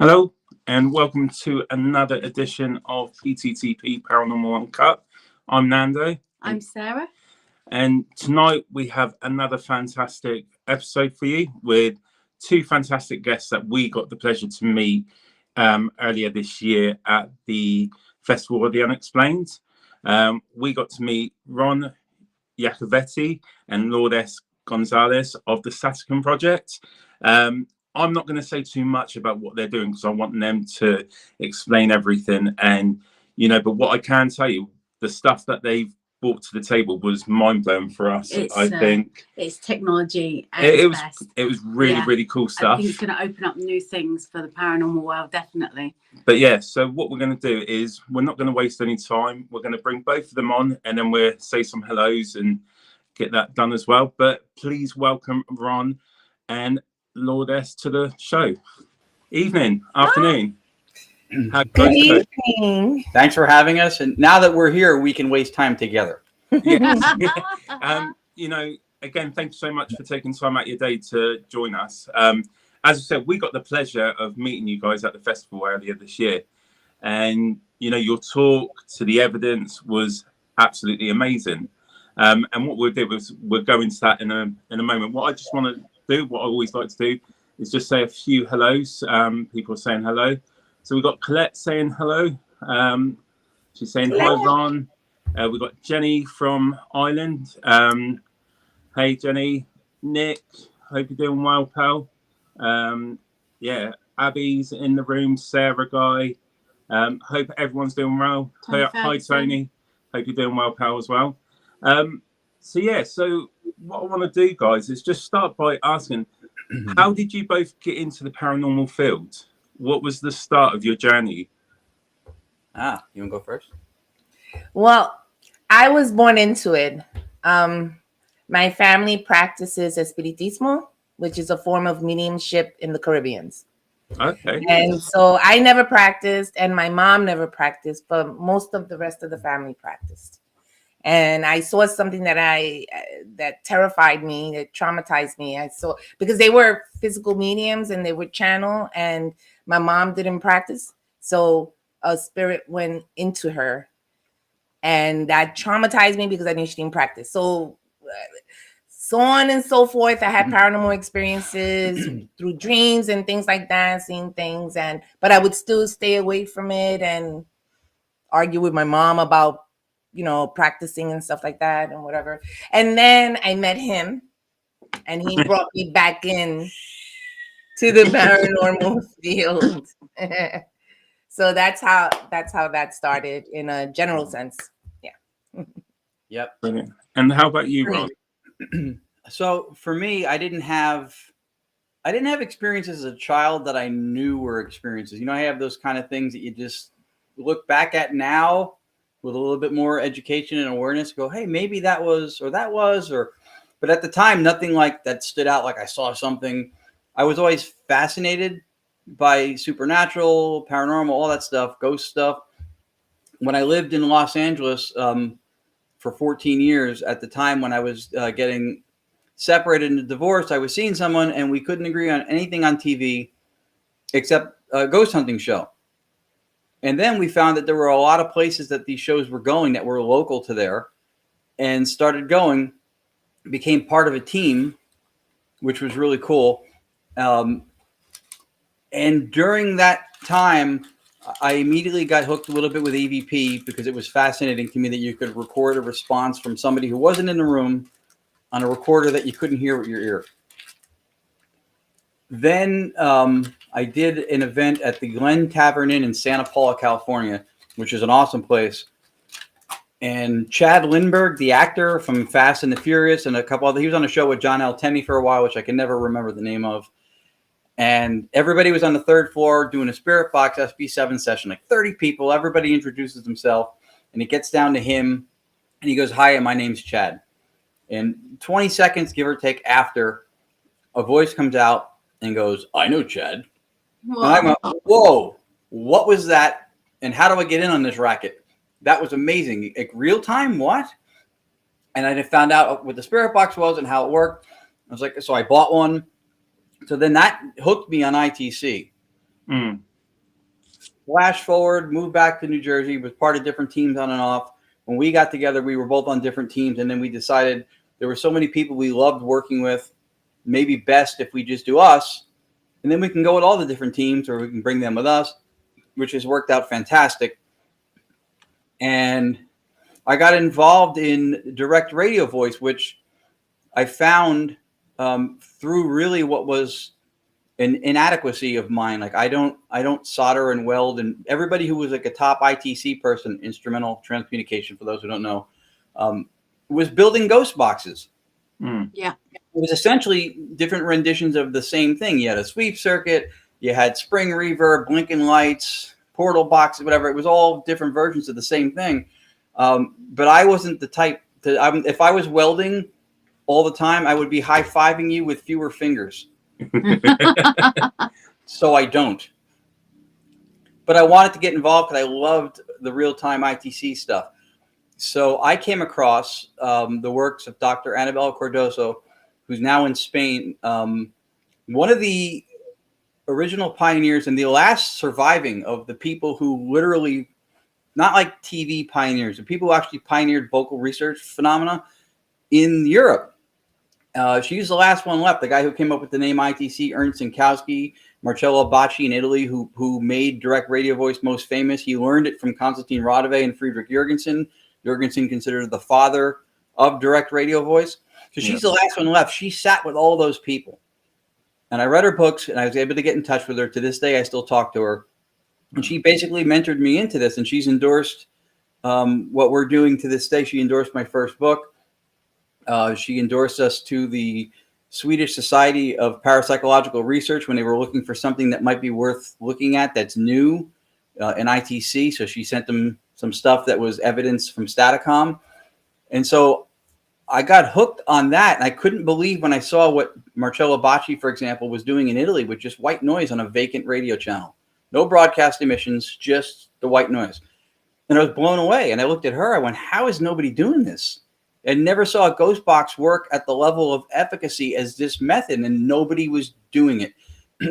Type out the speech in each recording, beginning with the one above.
Hello, and welcome to another edition of PTTP Paranormal UnCut. I'm Nando. I'm Sarah. And tonight we have another fantastic episode for you with two fantastic guests that we got the pleasure to meet earlier this year at the Festival of the Unexplained. We got to meet Ron Yacovetti and Lourdes Gonzalez of the Staticom project. I'm not going to say too much about what they're doing because I want them to explain everything. And, but what I can tell you, the stuff that they've brought to the table was mind-blowing for us. I think it's technology at it its was best. It was really cool stuff. I think it's going to open up new things for the paranormal world, definitely. But yeah, so what we're going to do is we're not going to waste any time. We're going to bring both of them on and then we'll say some hellos and get that done as well. But please welcome Ron and Lourdes to the show. Afternoon. Good evening. Thanks for having us. And now that we're here, we can waste time together. Yes. Again, thank you so much for taking time out of your day to join us. As I said, we got the pleasure of meeting you guys at the festival earlier this year. And, your talk to the evidence was absolutely amazing. And what we'll do is we'll go into that in a moment. What I just want to do, what I always like to do, is just say a few hellos. People saying hello. So we've got Colette saying hello. She's saying hi, Ron. We've got Jenny from Ireland. Hey, Jenny. Nick, hope you're doing well, pal. Abby's in the room. Sarah Guy. Hope everyone's doing well. Hi, Tony. Hope you're doing well, pal, as well. So what I want to do, guys, is just start by asking, how did you both get into the paranormal field? What was the start of your journey? You want to go first? Well, I was born into it. My family practices espiritismo, which is a form of mediumship in the Caribbean. Okay. And so I never practiced, and my mom never practiced, but most of the rest of the family practiced. And I saw something that terrified me, that traumatized me. I saw, because they were physical mediums and they would channel, and My mom didn't practice, so a spirit went into her, and that traumatized me because I knew she didn't practice. So on and so forth. I had paranormal experiences through dreams and things like that, seeing things, but I would still stay away from it and argue with my mom about, practicing and stuff like that and whatever. And then I met him, and he brought me back in to the paranormal field. So that's how that started in a general sense. Yeah. Yep. Brilliant. And how about you, Ron? So for me, I didn't have experiences as a child that I knew were experiences. I have those kind of things that you just look back at now with a little bit more education and awareness, go, hey, maybe that was, but at the time, nothing like that stood out. Like I saw something. I was always fascinated by supernatural, paranormal, all that stuff, ghost stuff. When I lived in Los Angeles for 14 years, at the time when I was getting separated and divorced, I was seeing someone and we couldn't agree on anything on TV except a ghost hunting show. And then we found that there were a lot of places that these shows were going that were local to there, and started going, became part of a team, which was really cool. And during that time, I immediately got hooked a little bit with EVP because it was fascinating to me that you could record a response from somebody who wasn't in the room on a recorder that you couldn't hear with your ear. Then I did an event at the Glen Tavern Inn in Santa Paula, California, which is an awesome place. And Chad Lindbergh, the actor from Fast and the Furious and a couple other, he was on a show with John L. Tenney for a while, which I can never remember the name of. And everybody was on the third floor doing a Spirit Box SB7 session, like 30 people. Everybody introduces himself, and it gets down to him, and he goes, hi, my name's Chad. And 20 seconds, give or take, after, a voice comes out and goes, I know Chad. Whoa. And I go, whoa, what was that? And how do I get in on this racket? That was amazing. Like, real time, what? And I found out what the Spirit Box was and how it worked. I was like, so I bought one. So then that hooked me on ITC. Flash forward, moved back to New Jersey, was part of different teams on and off. When we got together, we were both on different teams. And then we decided there were so many people we loved working with, maybe best if we just do us. And then we can go with all the different teams, or we can bring them with us, which has worked out fantastic. And I got involved in direct radio voice, which I found through really what was an inadequacy of mine. Like I don't solder and weld, and everybody who was like a top ITC person, instrumental transcommunication, for those who don't know, was building ghost boxes. Yeah. It was essentially different renditions of the same thing. You had a sweep circuit, you had spring reverb, blinking lights, portal boxes, whatever. It was all different versions of the same thing. But I wasn't the type to, if I was welding all the time, I would be high-fiving you with fewer fingers. So I don't. But I wanted to get involved because I loved the real-time ITC stuff. So I came across the works of Dr. Annabella Cardoso, who's now in Spain. One of the original pioneers and the last surviving of the people who literally, not like TV pioneers, the people who actually pioneered vocal research phenomena in Europe. She's the last one left. The guy who came up with the name ITC, Ernst Zinkowski, Marcello Bacci in Italy, who made direct radio voice most famous. He learned it from Konstantin Radeve and Friedrich Jurgensen. Jurgensen considered the father of direct radio voice. So she's the last one left. She sat with all those people. And I read her books, and I was able to get in touch with her. To this day, I still talk to her. And she basically mentored me into this, and she's endorsed what we're doing to this day. She endorsed my first book. She endorsed us to the Swedish Society of Parapsychological Research when they were looking for something that might be worth looking at that's new in ITC. So she sent them some stuff that was evidence from Staticom. And so I got hooked on that. And I couldn't believe when I saw what Marcello Bacci, for example, was doing in Italy with just white noise on a vacant radio channel. No broadcast emissions, just the white noise. And I was blown away. And I looked at her. I went, how is nobody doing this? And never saw a ghost box work at the level of efficacy as this method, and nobody was doing it.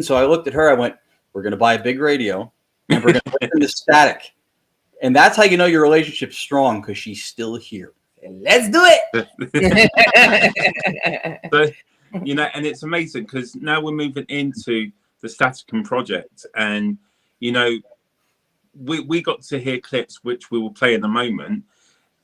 So I looked at her. I went, We're going to buy a big radio, and we're going to listen to static. And that's how you know your relationship's strong, because she's still here. Let's do it. But, you know, and it's amazing because now we're moving into the Staticom project, and, you know, we got to hear clips which we will play in a moment.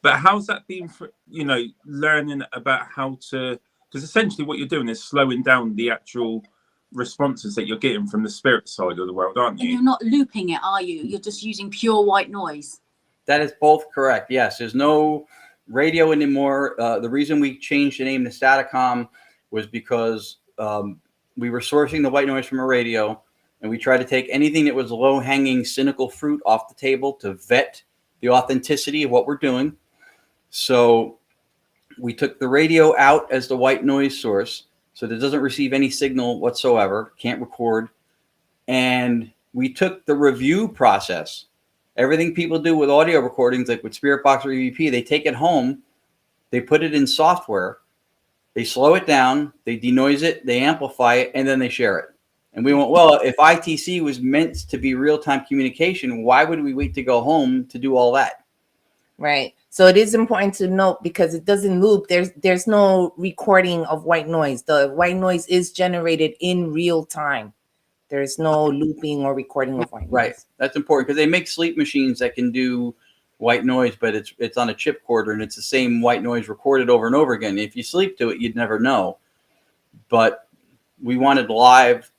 But how's that been for, you know, learning about how to, because essentially what you're doing is slowing down the actual responses that you're getting from the spirit side of the world, aren't you? And you're not looping it, are you? You're just using pure white noise. That is both correct. Yes, there's no radio anymore. The reason we changed the name to Staticom was because we were sourcing the white noise from a radio, and we tried to take anything that was low-hanging, cynical fruit off the table to vet the authenticity of what we're doing. So we took the radio out as the white noise source, so that it doesn't receive any signal whatsoever, can't record. And we took the review process, everything people do with audio recordings, like with Spirit Box or EVP, they take it home, they put it in software, they slow it down, they denoise it, they amplify it, and then they share it. And we went, well, if ITC was meant to be real-time communication, why would we wait to go home to do all that? Right. So it is important to note, because it doesn't loop. There's no recording of white noise. The white noise is generated in real time. There's no looping or recording of white noise. Right. That's important, because they make sleep machines that can do white noise, but it's on a chip recorder, and it's the same white noise recorded over and over again. If you sleep to it, you'd never know. But we wanted live,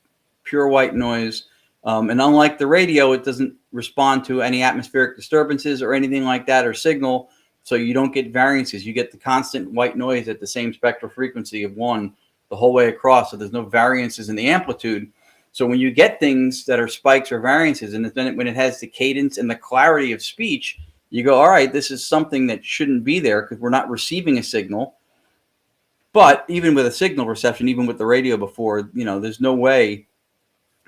pure white noise. And unlike the radio, it doesn't respond to any atmospheric disturbances or anything like that, or signal. So you don't get variances. You get the constant white noise at the same spectral frequency of 1 the whole way across. So there's no variances in the amplitude. So when you get things that are spikes or variances, and then when it has the cadence and the clarity of speech, you go, all right, this is something that shouldn't be there, because we're not receiving a signal. But even with a signal reception, even with the radio before, you know, there's no way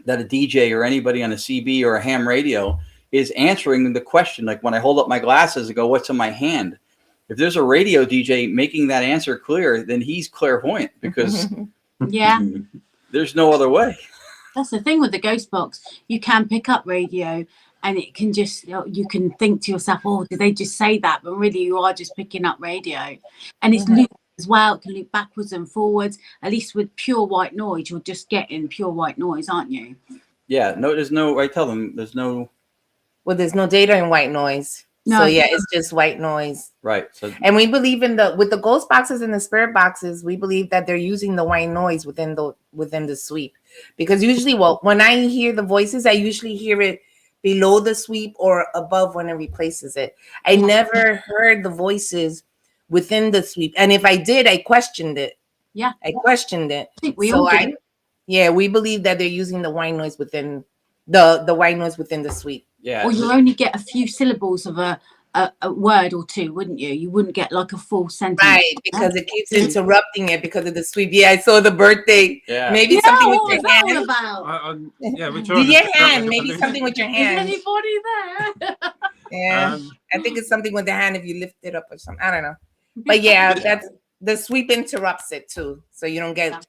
that a DJ or anybody on a CB or a ham radio is answering the question. Like when I hold up my glasses and go, what's in my hand? If there's a radio DJ making that answer clear, then he's clairvoyant, because Yeah. there's no other way. That's the thing with the ghost box. You can pick up radio, and it can just, you can think to yourself, oh, did they just say that? But really, you are just picking up radio. And it's looped as well. It can loop backwards and forwards. At least with pure white noise, you're just getting pure white noise, aren't you? Yeah, no, there's no, I tell them there's no. Well, there's no data in white noise. No. So yeah, it's just white noise. Right. So, And we believe with the ghost boxes and the spirit boxes, we believe that they're using the white noise within the sweep. Because usually, when I hear the voices, I usually hear it below the sweep or above when it replaces it. I never heard the voices within the sweep. And if I did, I questioned it. Yeah. I questioned it. I think we all did. We believe that they're using the white noise within the white noise within the sweep. yeah. Or you only get a few syllables of a word or two, wouldn't you? You wouldn't get like a full sentence. Right, because it keeps interrupting it because of the sweep. Yeah, I saw the birthday. Yeah. Maybe Yeah, something what with was your that all hand. about? Yeah, we're With trying to your figure out hand, what maybe to do. something with your Is hand. anybody there? Yeah, I think it's something with the hand if you lift it up or something. I don't know. But yeah, that's the sweep interrupts it too, so you don't get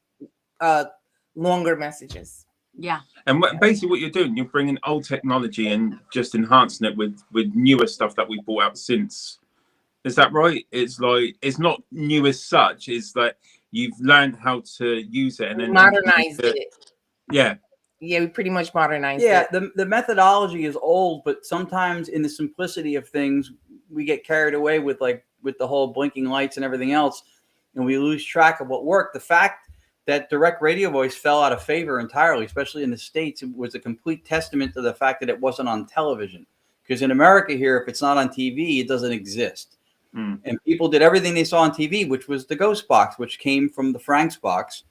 longer messages. Yeah. And basically what you're doing, you're bringing old technology and just enhancing it with newer stuff that we brought out since. Is that right? It's like, it's not new as such. It's like you've learned how to use it and then Modernized it. Yeah. Yeah, we pretty much modernized Yeah, it. the methodology is old, but sometimes in the simplicity of things, we get carried away with the whole blinking lights and everything else, and we lose track of what worked. The fact that direct radio voice fell out of favor entirely, especially in the States, it was a complete testament to the fact that it wasn't on television. Because in America here, if it's not on TV, it doesn't exist. And people did everything they saw on TV, which was the ghost box, which came from the Frank's box,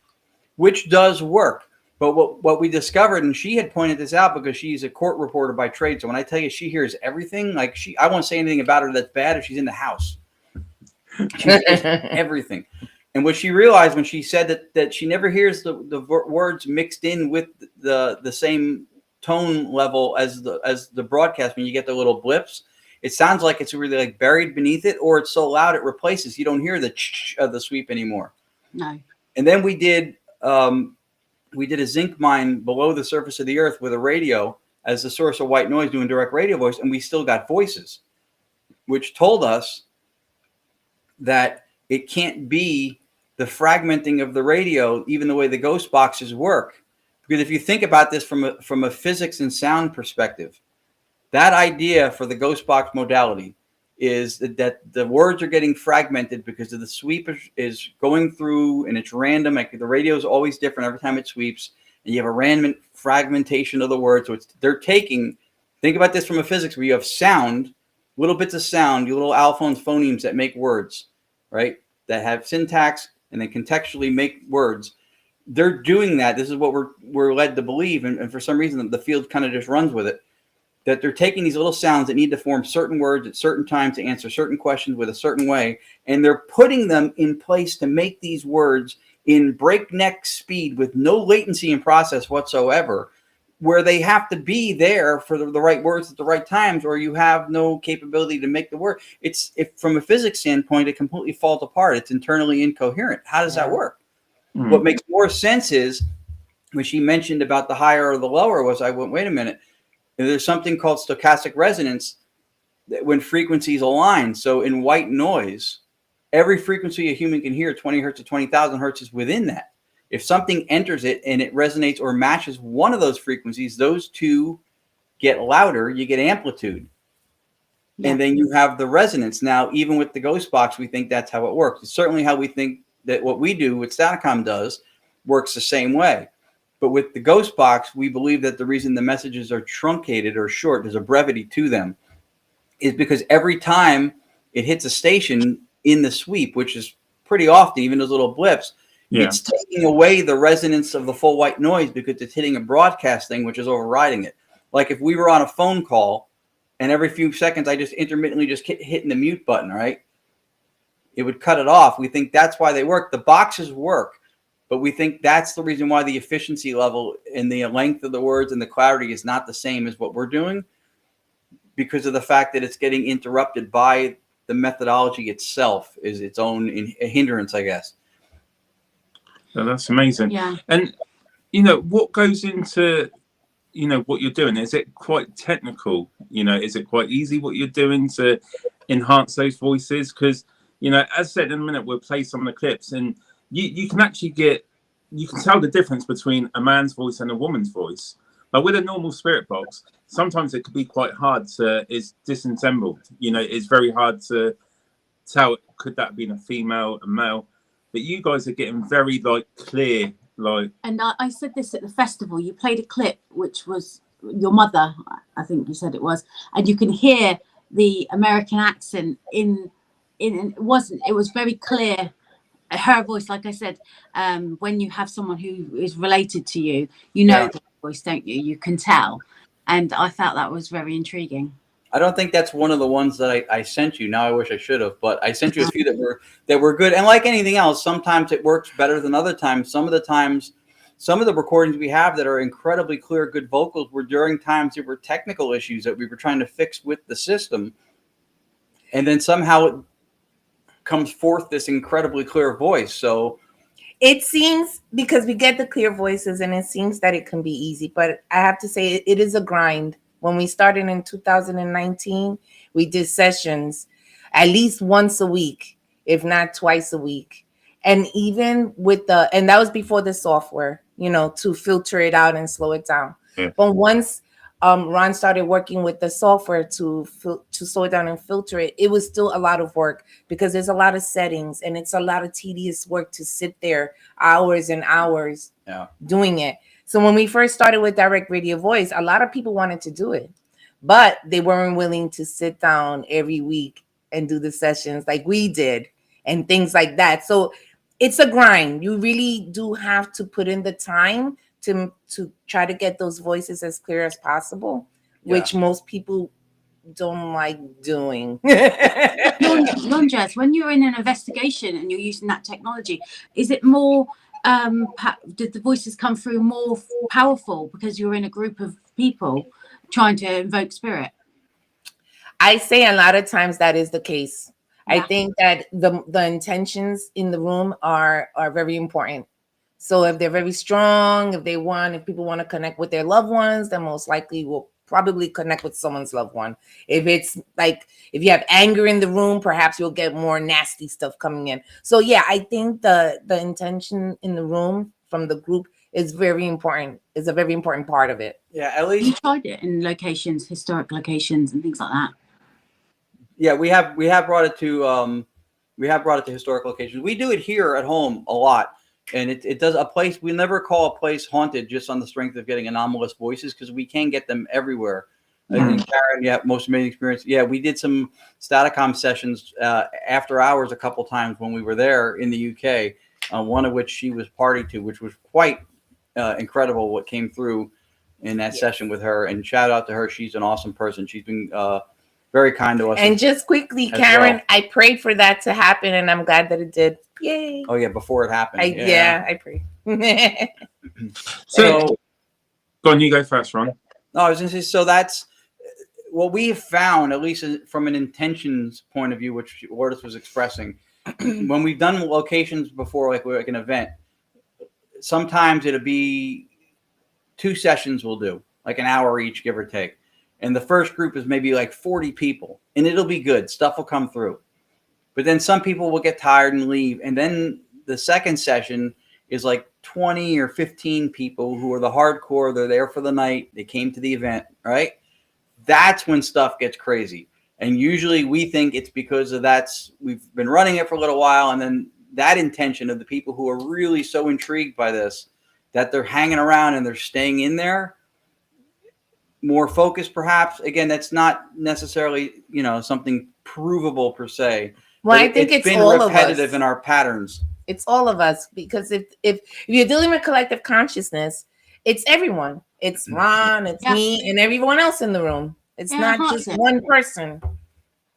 which does work. But what we discovered, and she had pointed this out because she's a court reporter by trade. So when I tell you she hears everything, like I won't say anything about her that's bad if she's in the house. She hears everything. And what she realized when she said that she never hears the words mixed in with the same tone level as the broadcast, when you get the little blips, it sounds like it's really like buried beneath it, or it's so loud it replaces. You don't hear the ch of the sweep anymore. No. And then we did we did a zinc mine below the surface of the earth with a radio as the source of white noise doing direct radio voice, and we still got voices, which told us that it can't be the fragmenting of the radio, even the way the ghost boxes work. Because if you think about this from a physics and sound perspective, that idea for the ghost box modality is that the words are getting fragmented because of the sweep is going through, and it's random. Like the radio is always different every time it sweeps, and you have a random fragmentation of the words. So they're taking, think about this from a physics where you have sound, little bits of sound, your little allophones, phonemes that make words, right? That have syntax and then contextually make words. They're doing that. This is what we're led to believe, and for some reason the field kind of just runs with it. That they're taking these little sounds that need to form certain words at certain times to answer certain questions with a certain way, and they're putting them in place to make these words in breakneck speed with no latency in process whatsoever, where they have to be there for the right words at the right times, or you have no capability to make the word. If from a physics standpoint, it completely falls apart. It's internally incoherent. How does that work? Mm-hmm. What makes more sense is, when she mentioned about the higher or the lower, was I went, wait a minute. There's something called stochastic resonance that when frequencies align. So in white noise, every frequency a human can hear, 20 hertz to 20,000 hertz, is within that. If something enters it and it resonates or matches one of those frequencies, those two get louder, you get amplitude. Yeah. And then you have the resonance. Now, even with the ghost box, we think that's how it works. It's certainly how we think that what we do, what Staticom does, works the same way. But with the ghost box, we believe that the reason the messages are truncated or short, there's a brevity to them, is because every time it hits a station in the sweep, which is pretty often, even those little blips, it's taking away the resonance of the full white noise because it's hitting a broadcast thing, which is overriding it. Like if we were on a phone call and every few seconds I just intermittently just hitting the mute button, right? It would cut it off. We think that's why they work. The boxes work. But we think that's the reason why the efficiency level and the length of the words and the clarity is not the same as what we're doing, because of the fact that it's getting interrupted by the methodology itself is its own hindrance, I guess. So that's amazing. Yeah. And, what goes into, what you're doing? Is it quite technical? Is it quite easy what you're doing to enhance those voices? Because, as I said, in a minute, we'll play some of the clips, and you can actually you can tell the difference between a man's voice and a woman's voice. But with a normal spirit box, sometimes it could be quite hard it's disassembled. It's very hard to tell, could that have been a female, a male? But you guys are getting very clear, And I said this at the festival. You played a clip, which was your mother, I think you said it was, and you can hear the American accent it was very clear. Her voice, like I said, when you have someone who is related to you, that voice, don't you? You can tell. And I felt that was very intriguing. I don't think that's one of the ones that I sent you. Now I wish I should have, but I sent you a few that were good. And like anything else, sometimes it works better than other times. Some of the recordings we have that are incredibly clear, good vocals were during times there were technical issues that we were trying to fix with the system. And then somehow it comes forth this incredibly clear voice. So it seems, because we get the clear voices and it seems that it can be easy, but I have to say it is a grind. When we started in 2019, we did sessions at least once a week, if not twice a week. And even with and that was before the software, to filter it out and slow it down. Yeah. But once Ron started working with the software to slow it down and filter it, it was still a lot of work because there's a lot of settings and it's a lot of tedious work to sit there hours and hours doing it. So when we first started with direct radio voice, a lot of people wanted to do it, but they weren't willing to sit down every week and do the sessions like we did and things like that. So it's a grind. You really do have to put in the time to try to get those voices as clear as possible, which most people don't like doing. Lourdes, when you're in an investigation and you're using that technology, is it more, did the voices come through more powerful because you're in a group of people trying to invoke spirit? I say a lot of times that is the case. Yeah. I think that the intentions in the room are very important. So if they're very strong, if people want to connect with their loved ones, then most likely will probably connect with someone's loved one. If it's like, if you have anger in the room, perhaps you'll get more nasty stuff coming in. So yeah, I think the intention in the room from the group is very important. Is a very important part of it. Yeah, at least You tried it in locations, historic locations, and things like that. Yeah, we have brought it to historic locations. We do it here at home a lot, and it does a place. We never call a place haunted just on the strength of getting anomalous voices, because we can get them everywhere. I think Karen, most amazing experience. Yeah, we did some Staticom sessions after hours a couple times when we were there in the UK. One of which she was party to, which was quite incredible what came through in that session with her. And shout out to her; she's an awesome person. She's been very kind to us. And just quickly, Karen, well. I prayed for that to happen, and I'm glad that it did. Yay! Oh yeah, before it happened. I prayed. So, go on, you go first, Ron. No, I was going to say, so that's what we have found, at least from an intentions point of view, which Lourdes was expressing. When we've done locations before, like an event, sometimes it'll be 2 sessions we'll do, like an hour each, give or take. And the first group is maybe like 40 people, and it'll be good. Stuff will come through. But then some people will get tired and leave. And then the second session is like 20 or 15 people who are the hardcore. They're there for the night. They came to the event, right? That's when stuff gets crazy. And usually we think it's because of we've been running it for a little while. And then that intention of the people who are really so intrigued by this, that they're hanging around and they're staying in there, more focused, perhaps. Again, that's not necessarily, something provable per se. Well, I think it's been all of us. repetitive in our patterns. It's all of us, because if you're dealing with collective consciousness, it's everyone. It's Ron, it's me, and everyone else in the room. It's not just one person.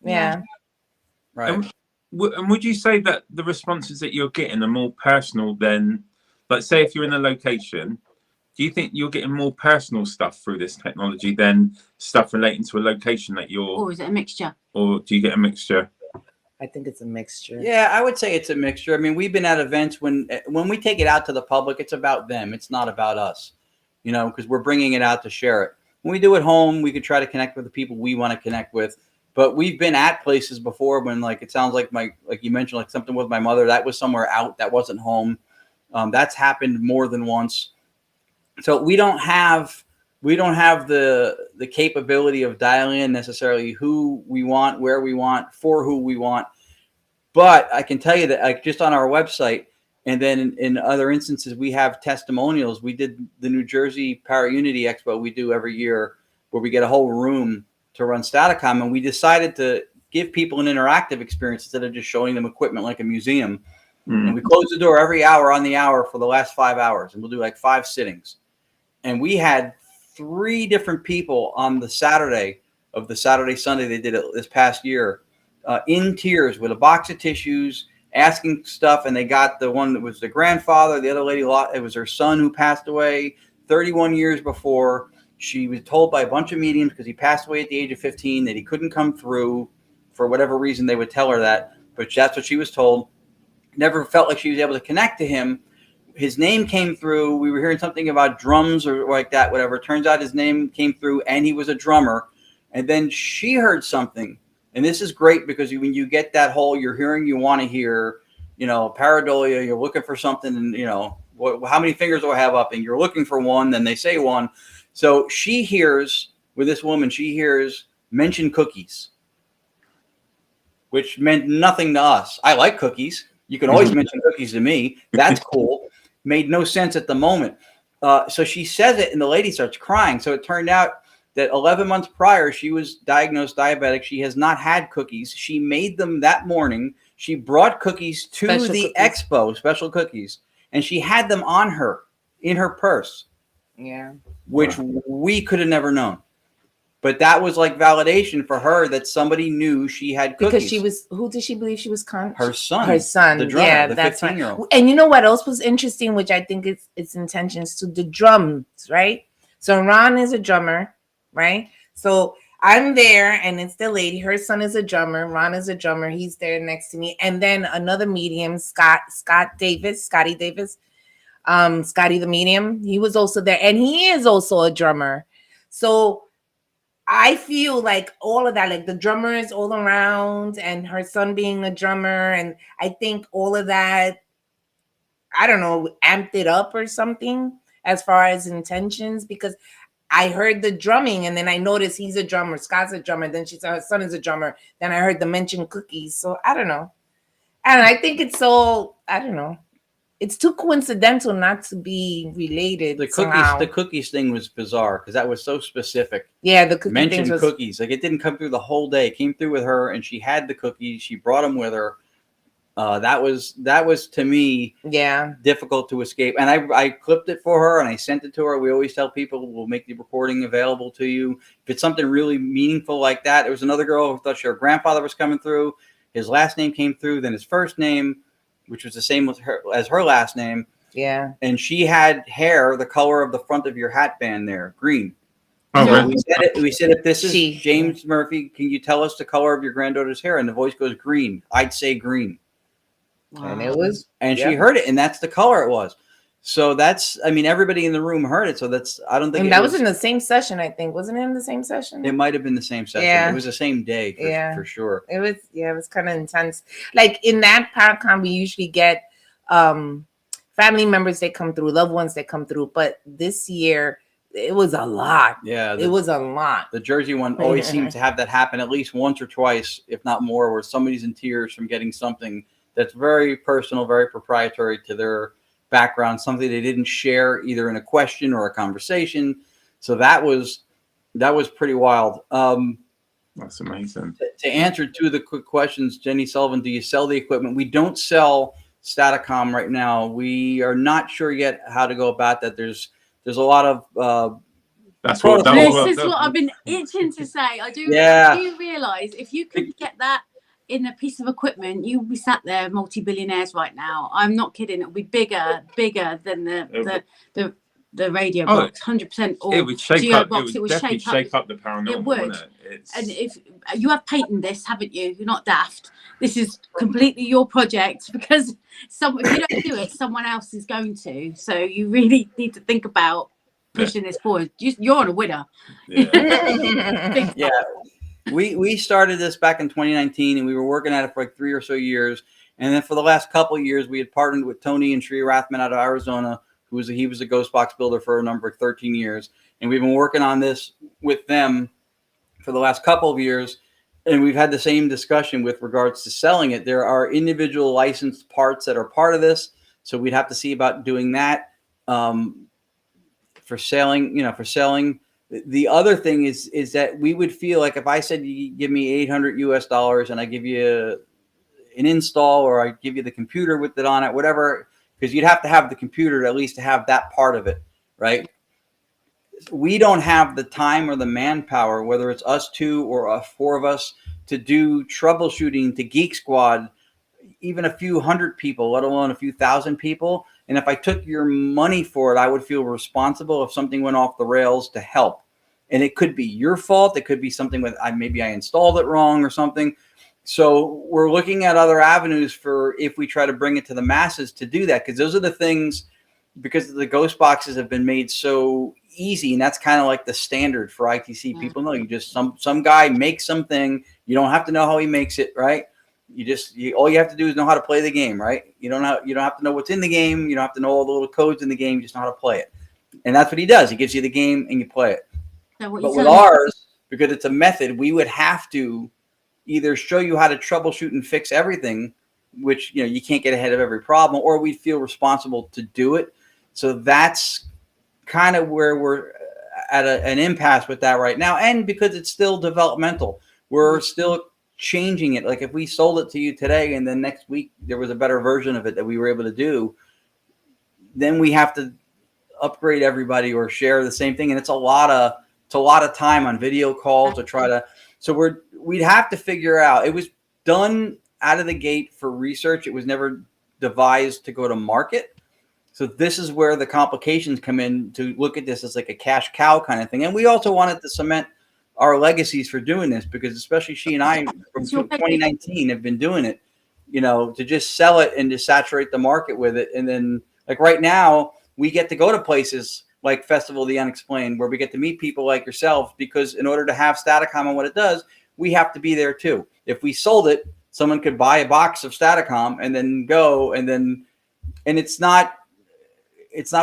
Yeah. Right. And would you say that the responses that you're getting are more personal than, like, say, if you're in a location? Do you think you're getting more personal stuff through this technology than stuff relating to a location that you're... Or is it a mixture? Or do you get a mixture? I think it's a mixture. Yeah, I would say it's a mixture. I mean, we've been at events when we take it out to the public, it's about them. It's not about us, because we're bringing it out to share it. When we do it home, we could try to connect with the people we want to connect with. But we've been at places before when, like, it sounds like like you mentioned, like something with my mother, that was somewhere out, that wasn't home. That's happened more than once. So we don't have the capability of dialing in necessarily who we want, where we want, for who we want. But I can tell you that, like, just on our website, and then in other instances, we have testimonials. We did the New Jersey Para-Unity Expo we do every year, where we get a whole room to run Staticom, and we decided to give people an interactive experience instead of just showing them equipment like a museum. And we close the door every hour on the hour for the last 5 hours, and we'll do like 5 sittings. And we had 3 different people on the Saturday of the Sunday they did it this past year, in tears with a box of tissues, asking stuff. And they got the one that was the grandfather. The other lady, it was her son who passed away 31 years before. She was told by a bunch of mediums, because he passed away at the age of 15, that he couldn't come through for whatever reason. They would tell her that, but that's what she was told. Never felt like she was able to connect to him. His name came through. We were hearing something about drums or like that, whatever. Turns out his name came through, and he was a drummer. And then she heard something. And this is great, because when you get that whole, you're hearing, you want to hear, pareidolia, you're looking for something, and, how many fingers do I have up? And you're looking for one, then they say one. So she hears, with this woman, mention cookies, which meant nothing to us. I like cookies. You can always mention cookies to me. That's cool. Made no sense at the moment. So she says it, and the lady starts crying. So it turned out that 11 months prior, she was diagnosed diabetic. She has not had cookies. She made them that morning. She brought cookies to the expo, special cookies, and she had them on her, in her purse. Yeah. Which we could have never known. But that was like validation for her that somebody knew she had cookies. Because who did she believe she was? Her son. Her son. The drummer, yeah, the that's 15-year-old. Right. And you know what else was interesting, which I think it's intentions to the drums, right? So Ron is a drummer, right? So I'm there, and it's the lady. Her son is a drummer. Ron is a drummer. He's there next to me. And then another medium, Scotty Davis. Scotty the Medium, he was also there, and he is also a drummer. So I feel like all of that, like the drummers all around, and her son being a drummer, and I think all of that, I don't know, amped it up or something as far as intentions, because I heard the drumming and then I noticed he's a drummer, Scott's a drummer, then she said her son is a drummer, then I heard the mention cookies. So I don't know. And I think it's so, I don't know. It's too coincidental not to be related. The cookies thing was bizarre because that was so specific. Yeah, the cookie mentioned was... cookies. Like, it didn't come through the whole day. It came through with her, and she had the cookies. She brought them with her. That was to me, yeah, difficult to escape. And I clipped it for her and I sent it to her. We always tell people we'll make the recording available to you if it's something really meaningful like that. There was another girl who thought her grandfather was coming through. His last name came through, then his first name, which was the same as her last name. Yeah. And she had hair the color of the front of your hat band there, green. Oh, So really? we said, if this is James Murphy, can you tell us the color of your granddaughter's hair? And the voice goes green. I'd say green. Wow. And it was, and she heard it, and that's the color it was. So that's, I mean, everybody in the room heard it. So that's, I don't think and that was in the same session, I think. Wasn't it in the same session? It might have been the same session. Yeah. It was the same day for sure. It was kind of intense. Like in that PowerCon, we usually get family members that come through, loved ones that come through. But this year, it was a lot. Yeah. It was a lot. The Jersey one always seems to have that happen at least once or twice, if not more, where somebody's in tears from getting something that's very personal, very proprietary to their background, something they didn't share either in a question or a conversation. So that was pretty wild. That's amazing. To answer two of the quick questions, Jenny Sullivan, do you sell the equipment? We don't sell Staticom right now. We are not sure yet how to go about that. There's a lot of this is what I've been itching to say. I do. Yeah. Do you realise if you could get that in a piece of equipment, you'll be sat there multi-billionaires right now. I'm not kidding. It'll be bigger than the radio box, 100%. It would shake up. Box, it would definitely shake up the paranormal. It would. It? And if you have patented this, haven't you? You're not daft. This is completely your project because if you don't do it, someone else is going to. So you really need to think about pushing this forward. You're on a winner. Yeah. Yeah. We started this back in 2019, and we were working at it for like 3 or so years. And then for the last couple of years, we had partnered with Tony and Cherie Rathman out of Arizona, he was a ghost box builder for a number of 13 years. And we've been working on this with them for the last couple of years. And we've had the same discussion with regards to selling it. There are individual licensed parts that are part of this. So we'd have to see about doing that for selling, The other thing is that we would feel like if I said you give me $800 US and I give you an install, or I give you the computer with it on it, whatever, because you'd have to have the computer at least to have that part of it, right? We don't have the time or the manpower, whether it's us two or 4 of us, to do troubleshooting to Geek Squad, even a few hundred people, let alone a few thousand people. And if I took your money for it, I would feel responsible if something went off the rails to help. And it could be your fault. It could be something with maybe I installed it wrong or something. So we're looking at other avenues for if we try to bring it to the masses to do that, because those are the things, because the ghost boxes have been made so easy, and that's kind of like the standard for ITC. People know you just some guy makes something. You don't have to know how he makes it, right? All you have to do is know how to play the game, right? You don't have to know what's in the game. You don't have to know all the little codes in the game. You just know how to play it, and that's what he does. He gives you the game and you play it. So but with ours, because it's a method, we would have to either show you how to troubleshoot and fix everything, which you can't get ahead of every problem, or we'd feel responsible to do it. So that's kind of where we're at an impasse with that right now. And because it's still developmental, we're still changing it. Like if we sold it to you today and then next week there was a better version of it that we were able to do, then we have to upgrade everybody or share the same thing. And it's a lot of time on video calls to try to, so we'd have to figure out. It was done out of the gate for research. It was never devised to go to market. So this is where the complications come in, to look at this as like a cash cow kind of thing. And we also wanted to cement our legacies for doing this, because especially she and I from 2019 have been doing it, to just sell it and to saturate the market with it. And then Like right now, we get to go to places like Festival of the Unexplained, where we get to meet people like yourself, because in order to have Staticom and what it does, we have to be there too. If we sold it, someone could buy a box of Staticom and then go, and it's not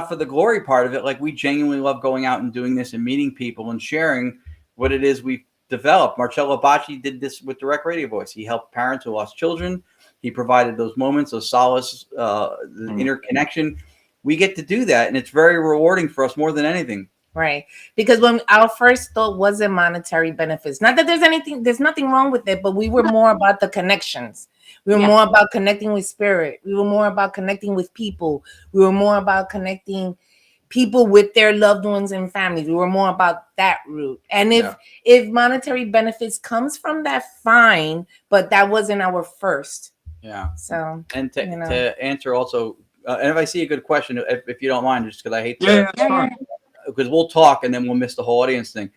for the glory part of it. Like, we genuinely love going out and doing this and meeting people and sharing what it is we've developed. Marcello Bacci did this with Direct Radio Voice. He helped parents who lost children. He provided those moments of solace, the interconnection. We get to do that, and it's very rewarding for us more than anything. Right. Because when our first thought wasn't monetary benefits, not that there's nothing wrong with it, but we were more about the connections. We were more about connecting with spirit. We were more about connecting with people. We were more about connecting people with their loved ones and families. We were more about that route. And if monetary benefits comes from that, fine, but that wasn't our first. Yeah. So, and to answer also, and if I see a good question, if you don't mind, just because I hate to, that's fine. Because we'll talk and then we'll miss the whole audience thing.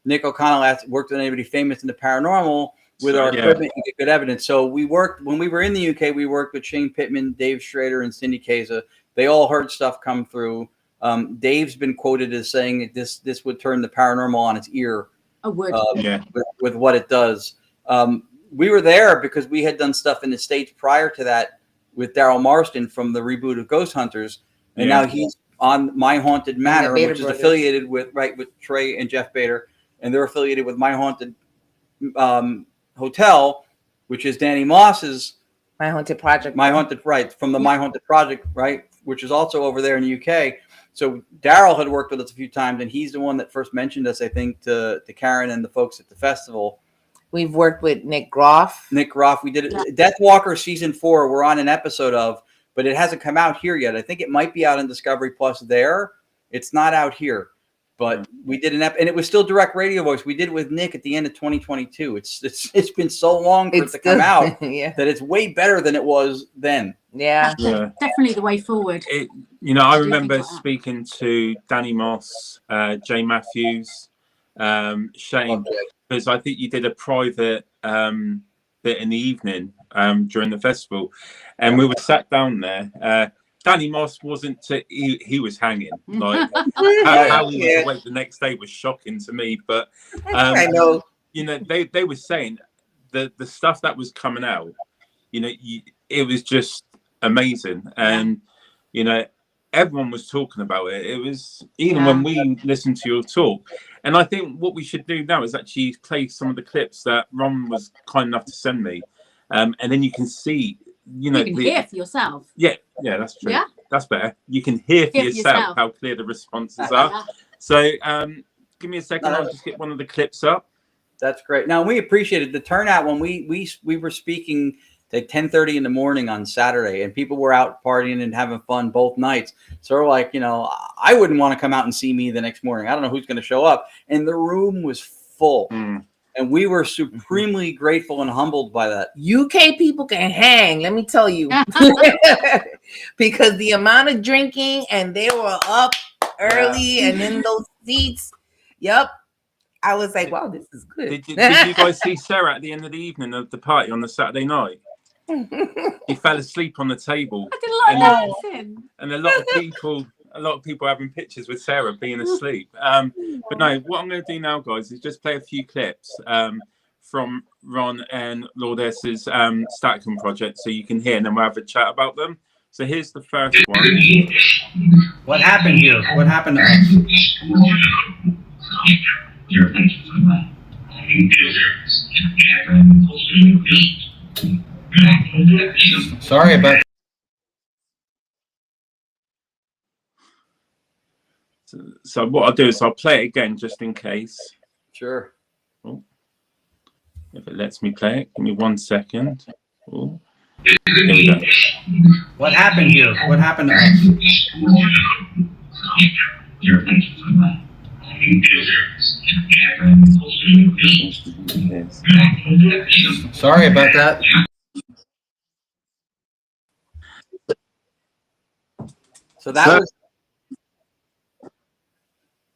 Nick O'Connell worked with anybody famous in the paranormal with our equipment and get good evidence. So we worked, when we were in the UK, we worked with Shane Pittman, Dave Schrader, and Cindy Kaza. They all heard stuff come through. Dave's been quoted as saying that this would turn the paranormal on its ear. With what it does. We were there because we had done stuff in the States prior to that with Daryl Marston from the reboot of Ghost Hunters. And now he's on My Haunted Manor, which is affiliated with Trey and Jeff Bader. And they're affiliated with My Haunted Hotel, which is Danny Moss's My Haunted Project. From the My Haunted Project, which is also over there in the UK. So Daryl had worked with us a few times, and he's the one that first mentioned us, I think, to Karen and the folks at the festival. We've worked with Nick Groff. We did it. Death Walker season 4. We're on an episode of, but it hasn't come out here yet. I think it might be out on Discovery Plus there. It's not out here, but we did and it was still Direct Radio Voice. We did it with Nick at the end of 2022. It's been so long for it to come out that it's way better than it was then. That's definitely the way forward. I remember speaking to Danny Moss, Jay Matthews, Shane, because I think you did a private bit in the evening during the festival, and we were sat down there. Danny Moss wasn't. He was hanging. Like how he was awake the next day was shocking to me. But I know. They were saying the stuff that was coming out. It was just amazing, and everyone was talking about it. It was even when we listened to your talk. And I think what we should do now is actually play some of the clips that Ron was kind enough to send me, and then you can see. You can hear for yourself. Yeah, that's true. Yeah, that's better. You can hear for yourself how clear the responses are. So, give me a second. I'll just get one of the clips up. That's great. Now, we appreciated the turnout when we were speaking at 10:30 in the morning on Saturday, and people were out partying and having fun both nights. So we're like, I wouldn't want to come out and see me the next morning. I don't know who's going to show up. And the room was full. And we were supremely grateful and humbled by that. UK people can hang, let me tell you. Because the amount of drinking, and they were up early and in those seats. Yep. I was like, wow, this is good. Did you guys see Sarah at the end of the evening of the party on the Saturday night? He fell asleep on the table. I did a lot of dancing. And a lot of people having pictures with Sarah being asleep. But no, what I'm going to do now, guys, is just play a few clips from Ron and Lourdes's Staticom project, so you can hear, and then we'll have a chat about them. So here's the first one. What happened here? What happened to us? Sorry about that. So what I'll do is I'll play it again just in case. Sure. Oh, if it lets me play it, give me 1 second. Oh. Here we go. What happened here? What happened to us? Sorry about that. So that was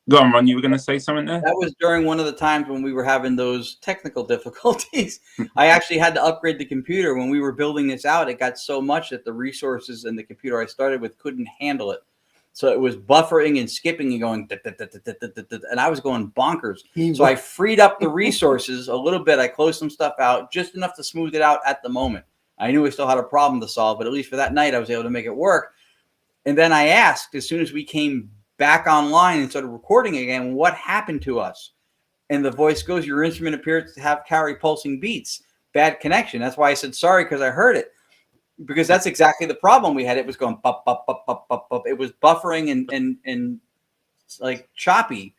Go on, Ron. You were going to say something there? That was during one of the times when we were having those technical difficulties. I actually had to upgrade the computer. When we were building this out, it got so much that the resources and the computer I started with couldn't handle it. So it was buffering and skipping and going, and I was going bonkers. So I freed up the resources a little bit. I closed some stuff out, just enough to smooth it out at the moment. I knew we still had a problem to solve, but at least for that night, I was able to make it work. And then I asked, as soon as we came back online and started recording again, what happened to us? And the voice goes, your instrument appears to carry pulsing beats. Bad connection. That's why I said sorry, because I heard it. Because that's exactly the problem we had. It was going bup, bup, bup, bup, bup, bup. It was buffering and like choppy,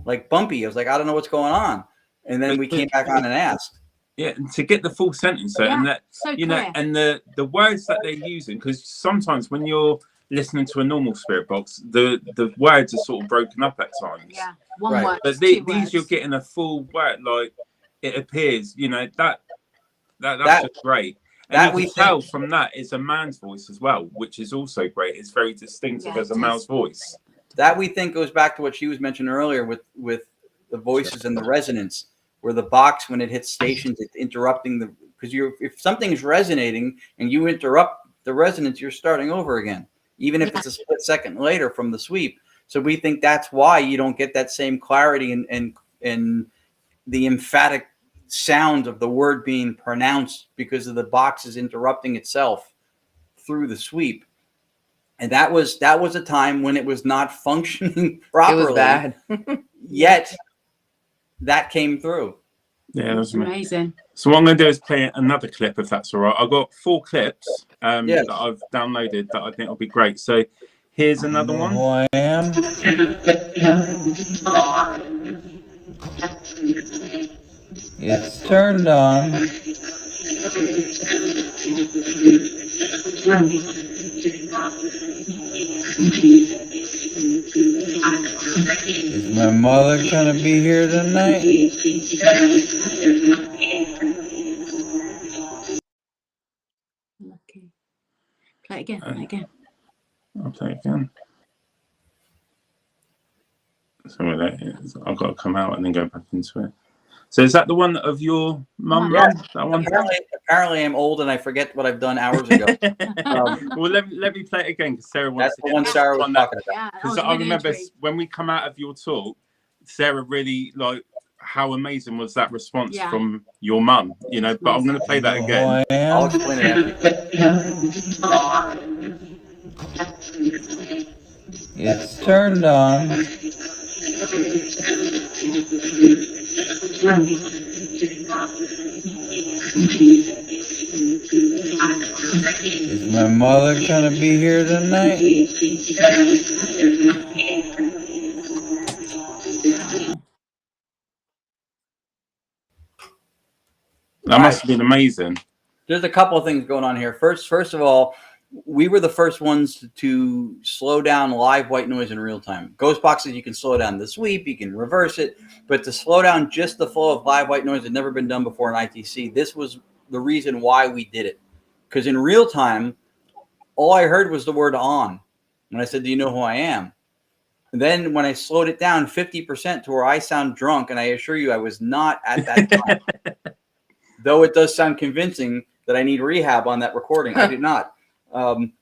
like bumpy. I was like, I don't know what's going on. And then we came back on and asked. Yeah, and to get the full sentence, and that you know, and the words that they're using, because sometimes when you're listening to a normal spirit box, the words are sort of broken up at times. Yeah, one word. But these you're getting a full word, like it appears. You know that's just great. And that you can tell from that it's a man's voice as well, which is also great. It's very distinctive as a male's voice. That we think goes back to what she was mentioning earlier with the voices and the resonance, where the box, when it hits stations, it's interrupting because if something's resonating and you interrupt the resonance, you're starting over again, even if it's a split second later from the sweep. So we think that's why you don't get that same clarity and the emphatic sound of the word being pronounced, because of the box is interrupting itself through the sweep. And that was a time when it was not functioning properly. It was bad. Yet that came through. Yeah, that's amazing. So what I'm going to do is play another clip, if that's all right. I've got 4 clips that I've downloaded that I think will be great. So here's another one. Who I am. It's turned on. Is my mother gonna be here tonight? Lucky. Play it again. I'll play it again. So that is, I've got to come out and then go back into it. So is that the one of your mum? Yeah. That one? Apparently I'm old and I forget what I've done hours ago. Well, let me play it again, because Sarah wants That's the one Sarah was talking about. Because I remember when we come out of your talk, Sarah really how amazing was that response from your mum, you know, but I'm going to play that again. I'll explain it. It's turned on. Is my mother gonna be here tonight? That must have been amazing. There's a couple of things going on here. First of all, we were the first ones to slow down live white noise in real time. Ghost boxes, you can slow down the sweep, you can reverse it, but to slow down just the flow of live white noise had never been done before in ITC. This was the reason why we did it. Because in real time, all I heard was the word on. And I said, do you know who I am? And then when I slowed it down 50% to where I sound drunk, and I assure you I was not at that time, though it does sound convincing that I need rehab on that recording, I did not. And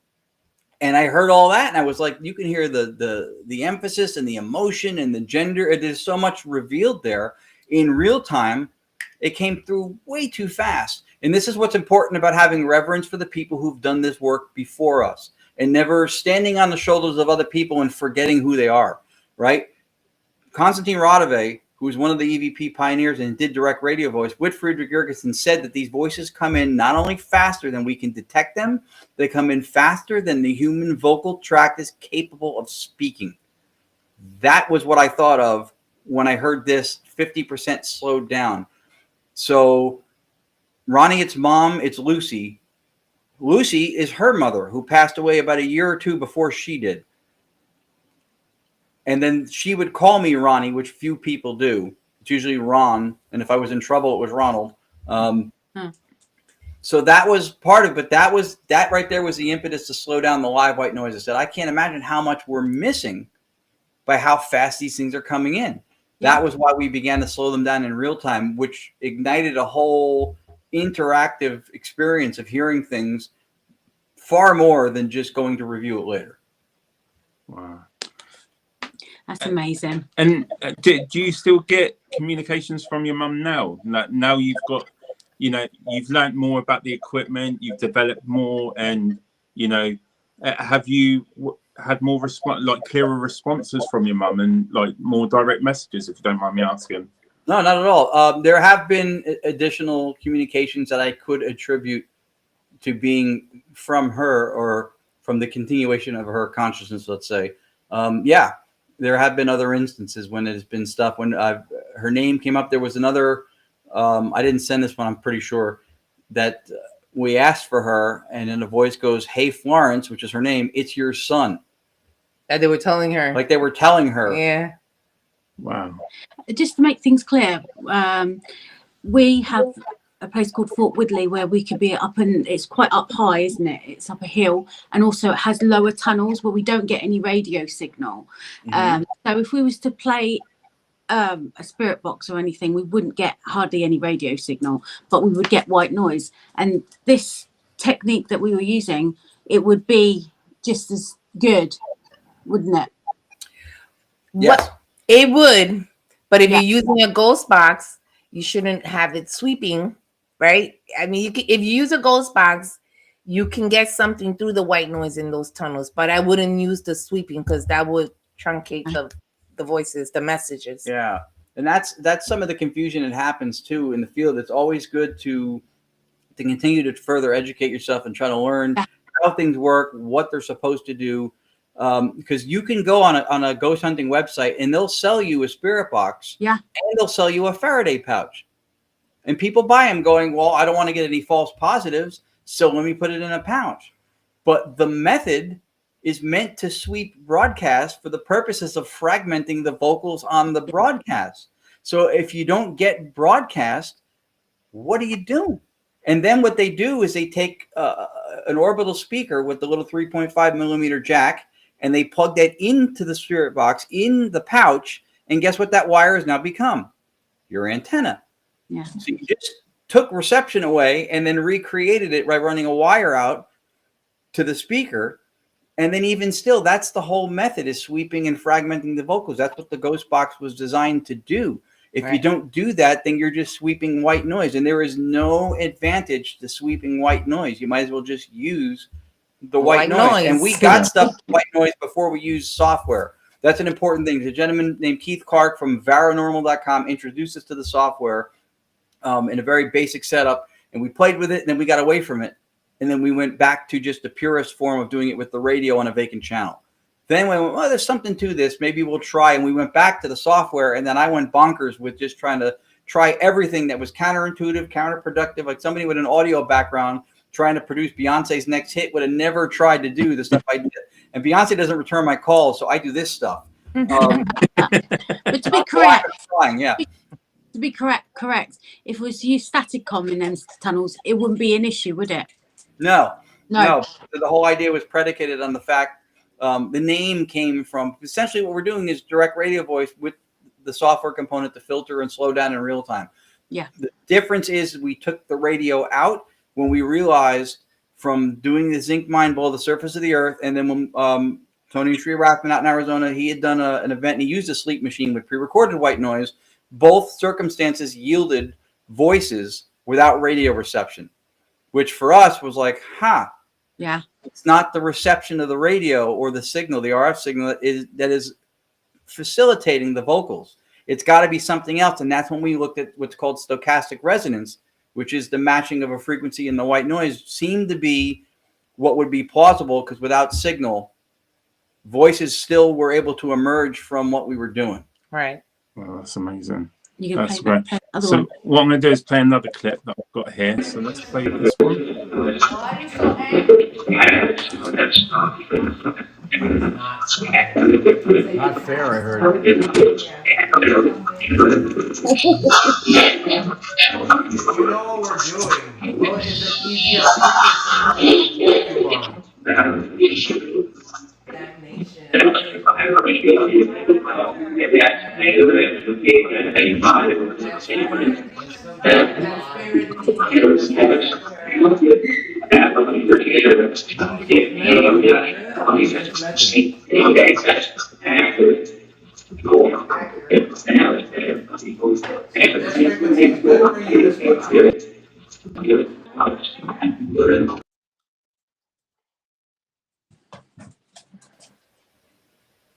I heard all that, and I was like, you can hear the emphasis and the emotion and the gender. There's so much revealed there in real time. It came through way too fast. And this is what's important about having reverence for the people who've done this work before us, and never standing on the shoulders of other people and forgetting who they are, right? Konstantin Radove, who was one of the EVP pioneers and did direct radio voice, with Friedrich Jurgensen, said that these voices come in not only faster than we can detect them, they come in faster than the human vocal tract is capable of speaking. That was what I thought of when I heard this 50% slowed down. So Ronnie, its mom, it's Lucy. Lucy is her mother, who passed away about a year or two before she did. And then she would call me Ronnie, which few people do. It's usually Ron. And if I was in trouble, it was Ronald. So that was part of it. But that right there was the impetus to slow down the live white noise. I said, I can't imagine how much we're missing by how fast these things are coming in. That was why we began to slow them down in real time, which ignited a whole interactive experience of hearing things far more than just going to review it later. Wow. That's amazing. And do you still get communications from your mum now? Now you've got, you know, you've learned more about the equipment, you've developed more, and, you know, have you had more clearer responses from your mum and like more direct messages, if you don't mind me asking? No, not at all. There have been additional communications that I could attribute to being from her or from the continuation of her consciousness, let's say. Yeah, there have been other instances when it has been stuff when her name came up. There was another, I didn't send this one, I'm pretty sure, that we asked for her, and then the voice goes, "Hey, Florence," which is her name, "it's your son." That they were telling her. Like they were telling her. Yeah. Wow. Just to make things clear, we have a place called Fort Woodley where we could be up, and it's quite up high, isn't it? It's up a hill, and also it has lower tunnels where we don't get any radio signal. So if we was to play a spirit box or anything, we wouldn't get hardly any radio signal, but we would get white noise. And this technique that we were using, it would be just as good, wouldn't it? Yes. What? It would, but if you're using a ghost box, you shouldn't have it sweeping, right? I mean, if you use a ghost box, you can get something through the white noise in those tunnels, but I wouldn't use the sweeping because that would truncate the voices, the messages. Yeah, and that's some of the confusion that happens too in the field. It's always good to continue to further educate yourself and try to learn how things work, what they're supposed to do. Because you can go on a ghost hunting website and they'll sell you a spirit box, and they'll sell you a Faraday pouch, and people buy them going, well, I don't want to get any false positives, so let me put it in a pouch. But the method is meant to sweep broadcast for the purposes of fragmenting the vocals on the broadcast. So if you don't get broadcast, what do you do? And then what they do is they take an orbital speaker with the little 3.5 millimeter jack, and they plug that into the spirit box in the pouch. And guess what that wire has now become? Your antenna. Yeah. So you just took reception away and then recreated it by running a wire out to the speaker. And then even still, that's the whole method, is sweeping and fragmenting the vocals. That's what the ghost box was designed to do. If you don't do that, then you're just sweeping white noise. And there is no advantage to sweeping white noise. You might as well just use the white noise. And we got stuff white noise before we used software. That's an important thing. The gentleman named Keith Clark from paranormal.com introduced us to the software in a very basic setup. And we played with it, and then we got away from it. And then we went back to just the purest form of doing it with the radio on a vacant channel. Then we went, well, there's something to this. Maybe we'll try. And we went back to the software. And then I went bonkers with just trying to try everything that was counterintuitive, counterproductive, like somebody with an audio background trying to produce Beyonce's next hit would have never tried to do the stuff I did. And Beyonce doesn't return my calls, so I do this stuff. But to be correct, to be correct. If it was to use Staticom in them tunnels, it wouldn't be an issue, would it? No. The whole idea was predicated on the fact the name came from, essentially what we're doing is direct radio voice with the software component to filter and slow down in real time. Yeah. The difference is we took the radio out when we realized from doing the zinc mine below the surface of the earth, and then when Tony and Cherie Rathman out in Arizona, he had done an event and he used a sleep machine with pre-recorded white noise. Both circumstances yielded voices without radio reception, which for us was like, yeah, it's not the reception of the radio or the signal, the RF signal that is facilitating the vocals. It's got to be something else. And that's when we looked at what's called stochastic resonance, which is the matching of a frequency and the white noise seemed to be what would be plausible, because without signal, voices still were able to emerge from what we were doing. Right. Well, that's amazing. You can that's play great. So what I'm going to do is play another clip that I've got here. So let's play this one. Why are you so angry? Not fair, I heard. You know what we're doing. Well, is it easier to that nation? So this frequency is good for you to speak on.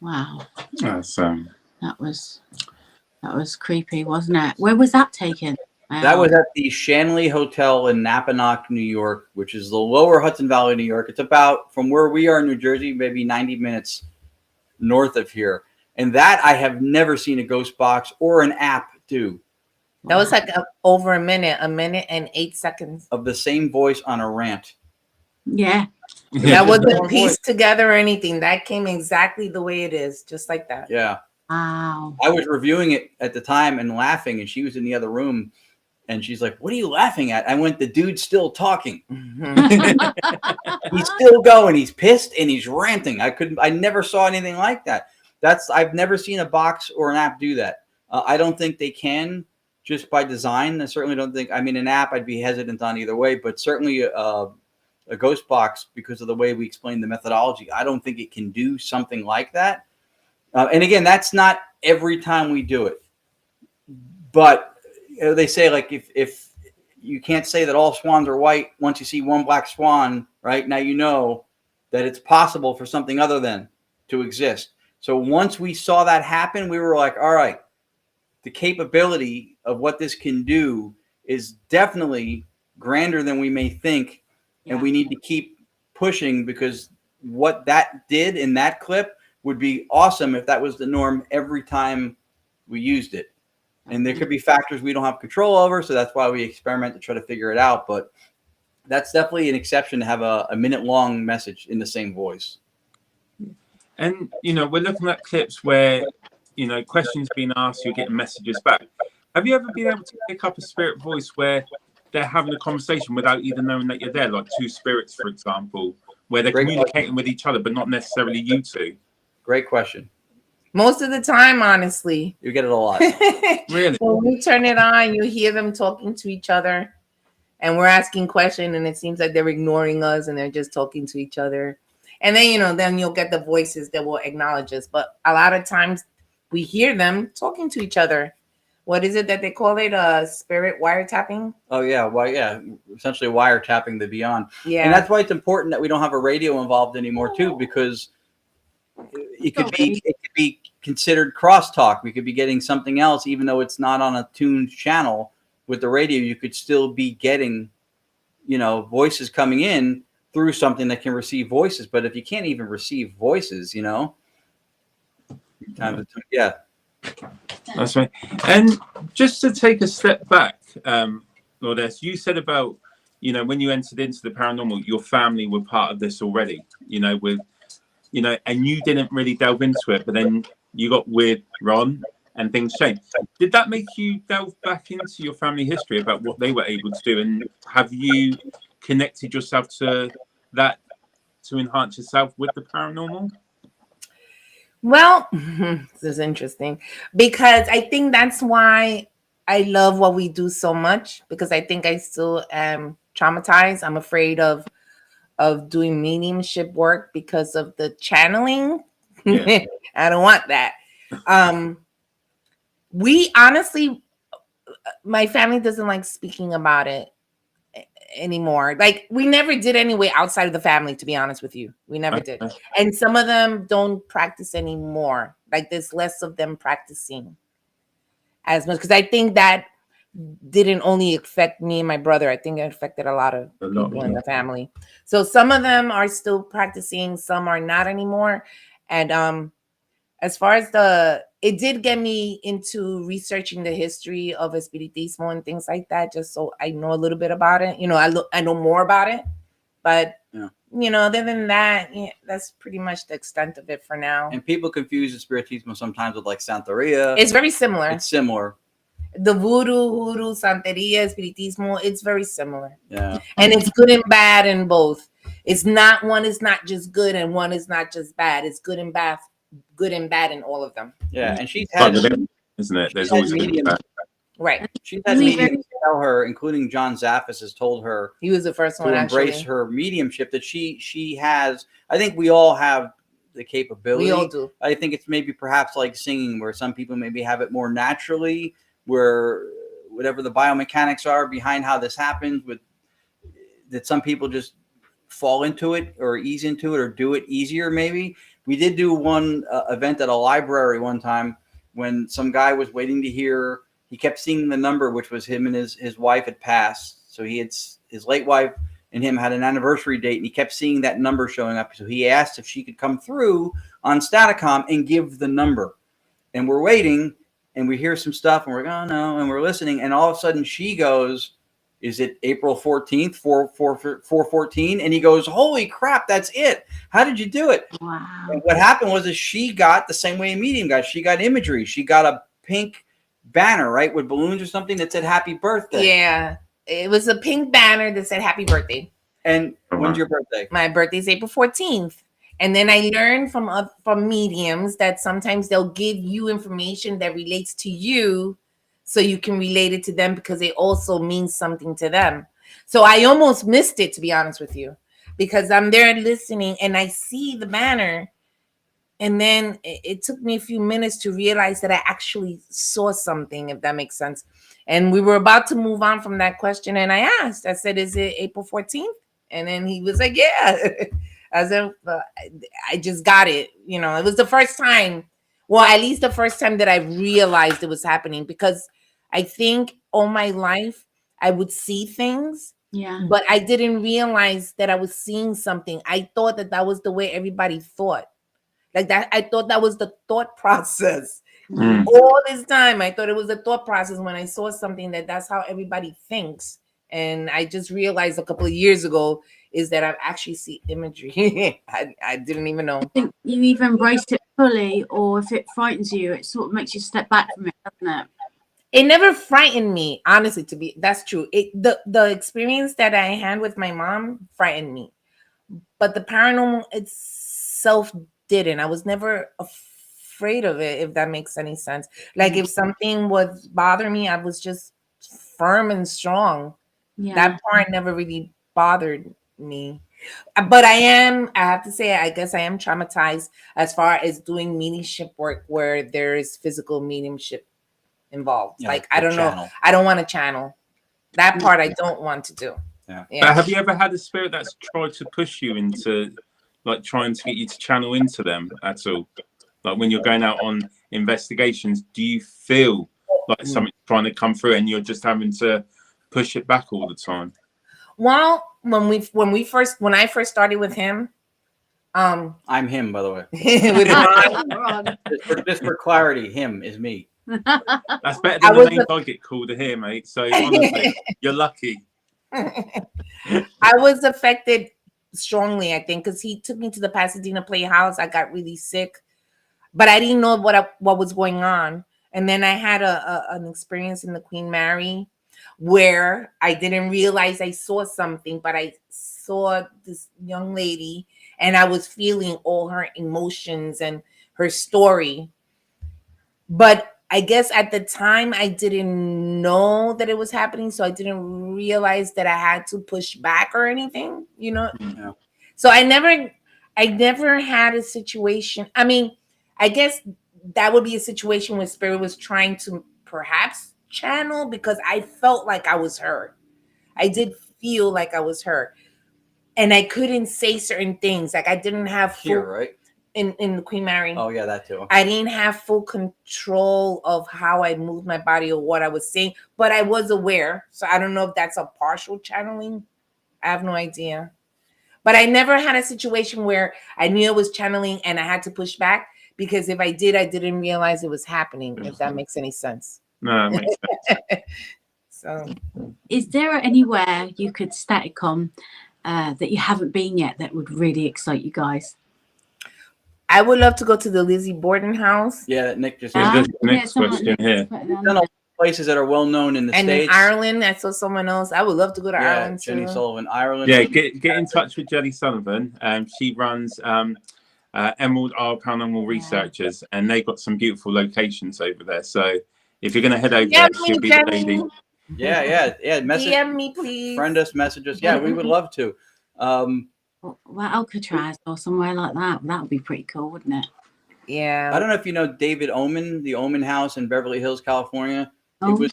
Wow, That's that was creepy, wasn't it? Where was that taken? That was at the Shanley Hotel in Napanoch, New York, which is the lower Hudson Valley, New York. It's about, from where we are in New Jersey, maybe 90 minutes north of here. And that I have never seen a ghost box or an app do. That was like over a minute and 8 seconds. Of the same voice on a rant. Yeah. That wasn't pieced together or anything. That came exactly the way it is, just like that. Yeah. Wow. I was reviewing it at the time and laughing, and she was in the other room. And she's like, "What are you laughing at?" I went, "The dude's still talking. He's still going. He's pissed and he's ranting." I never saw anything like that. I've never seen a box or an app do that. I don't think they can, just by design. I certainly don't think. I mean, an app I'd be hesitant on either way, but certainly a ghost box, because of the way we explain the methodology, I don't think it can do something like that. And again, that's not every time we do it, but they say, like, if you can't say that all swans are white once you see one black swan, right? Now you know that it's possible for something other than to exist. So once we saw that happen, we were like, all right, the capability of what this can do is definitely grander than we may think. Yeah. And we need to keep pushing, because what that did in that clip would be awesome if that was the norm every time we used it. And there could be factors we don't have control over, so that's why we experiment to try to figure it out. But that's definitely an exception to have a minute-long message in the same voice. And, we're looking at clips where, questions being asked, you're getting messages back. Have you ever been able to pick up a spirit voice where they're having a conversation without even knowing that you're there, like two spirits, for example, where they're communicating with each other, but not necessarily you two? Great question. Most of the time, honestly. You get it a lot. Really? When we turn it on, you hear them talking to each other, and we're asking questions, and it seems like they're ignoring us, and they're just talking to each other. And then, then you'll get the voices that will acknowledge us. But a lot of times we hear them talking to each other. What is it that they call it? Spirit wiretapping? Oh, yeah. Well, yeah. Essentially wiretapping the beyond. Yeah. And that's why it's important that we don't have a radio involved anymore, too, because it could be considered crosstalk. We could be getting something else, even though it's not on a tuned channel. With the radio, you could still be getting, voices coming in through something that can receive voices. But if you can't even receive voices, yeah. That's right. And just to take a step back, Lourdes, you said about, when you entered into the paranormal, your family were part of this already, and you didn't really delve into it, but then you got with Ron and things changed. Did that make you delve back into your family history about what they were able to do? And have you connected yourself to that to enhance yourself with the paranormal? Well, this is interesting, because I think that's why I love what we do so much, because I think I still am traumatized. I'm afraid of doing mediumship work because of the channeling. Yeah. I don't want that. We honestly, my family doesn't like speaking about it anymore. Like, we never did anyway outside of the family, to be honest with you. We never did. And some of them don't practice anymore. Like, there's less of them practicing as much, because I think that didn't only affect me and my brother. I think it affected a lot of people in the family. So some of them are still practicing, some are not anymore. And as far as it did get me into researching the history of Espiritismo and things like that, just so I know a little bit about it. I know more about it, but other than that, that's pretty much the extent of it for now. And people confuse the Spiritismo sometimes with like Santeria. It's very similar. It's similar. The voodoo, hoodoo, Santeria, Spiritismo, it's very similar. Yeah. And it's good and bad in both. One is not just good and one is not just bad. It's good and bad in all of them. Yeah, and she's had isn't it? There's She's had always going to be mediums. that. Right. She's had Me mediums tell her, including John Zaffis has told her He was the first one to embrace actually. her mediumship, that she has. I think we all have the capability. We all do. I think it's maybe perhaps like singing, where some people maybe have it more naturally, where whatever the biomechanics are behind how this happens, with that some people just fall into it or ease into it or do it easier. Maybe we did do one event at a library one time when some guy was waiting to hear. He kept seeing the number, which was him and his wife had passed. So he had, his late wife and him had an anniversary date, and he kept seeing that number showing up. So he asked if she could come through on Staticom and give the number. And we're waiting, and we hear some stuff, and we're going, oh, no, and we're listening. And all of a sudden she goes, is it April 14th, 4/14? And he goes, holy crap, that's it. How did you do it? Wow. And what happened was she got the same way a medium got. She got imagery. She got a pink banner, right, with balloons or something that said happy birthday. Yeah. It was a pink banner that said happy birthday. And when's your birthday? My birthday's April 14th. And then I learned from mediums that sometimes they'll give you information that relates to you so you can relate it to them because it also means something to them. So I almost missed it, to be honest with you, because I'm there listening and I see the banner. And then it took me a few minutes to realize that I actually saw something, if that makes sense. And we were about to move on from that question. And I asked, I said, is it April 14th? And then he was like, yeah. As if I just got it. You know, it was the first time, well, at least the first time that I realized it was happening, because I think all my life I would see things, but I didn't realize that I was seeing something. I thought that was the way everybody thought. Like that, I thought that was the thought process. All this time, I thought it was the thought process when I saw something that's how everybody thinks. And I just realized a couple of years ago is that I've actually seen imagery. I didn't even know. I think you either embrace it fully, or if it frightens you, it sort of makes you step back from it, doesn't it? It never frightened me, honestly. That's true. The experience that I had with my mom frightened me, but the paranormal itself didn't. I was never afraid of it, if that makes any sense. Like if something was bothering me, I was just firm and strong. That part never really bothered me. But I have to say, I guess I am traumatized as far as doing mediumship work where there is physical mediumship involved. Like I don't know, I don't want to channel that part. I don't want to do. But have you ever had a spirit that's tried to push you into, like, trying to get you to channel into them at all? Like when you're going out on investigations, do you feel like something's trying to come through and you're just having to push it back all the time? Well, when I first started with him, I'm him, by the way. with Ron. just for clarity, him is me. That's better than the names I get called here, mate. So honestly, you're lucky. I was affected strongly, I think, because he took me to the Pasadena Playhouse. I got really sick, but I didn't know what was going on. And then I had an experience in the Queen Mary where I didn't realize I saw something, but I saw this young lady and I was feeling all her emotions and her story. But I guess at the time I didn't know that it was happening, so I didn't realize that I had to push back or anything, you know. Yeah. So I never had a situation. I mean, I guess that would be a situation where spirit was trying to perhaps channel, because I felt like I was her. I did feel like I was her, and I couldn't say certain things. Like I didn't have full, Here, right? In the Queen Mary. Oh yeah, that too. I didn't have full control of how I moved my body or what I was saying, but I was aware. So I don't know if that's a partial channeling. I have no idea. But I never had a situation where I knew I was channeling and I had to push back, because if I did, I didn't realize it was happening, if that makes any sense. No, it makes sense. So, is there anywhere you could Staticom that you haven't been yet that would really excite you guys? I would love to go to the Lizzie Borden house. Yeah, Nick just The next question here. done all places that are well known in the And States. in Ireland, I saw someone else. I would love to go to Ireland Jenny too. Sullivan, Ireland. Yeah, get in touch with Jenny Sullivan. She runs a Emerald are paranormal researchers, and they got some beautiful locations over there. So if you're going to head over there, she'll be the lady. Yeah. Message, DM me, please. friend us, message us. Yeah, we would love to. Well, Alcatraz or somewhere like that. That would be pretty cool, wouldn't it? Yeah. I don't know if you know David Oman, the Oman House in Beverly Hills, California. Oh. It was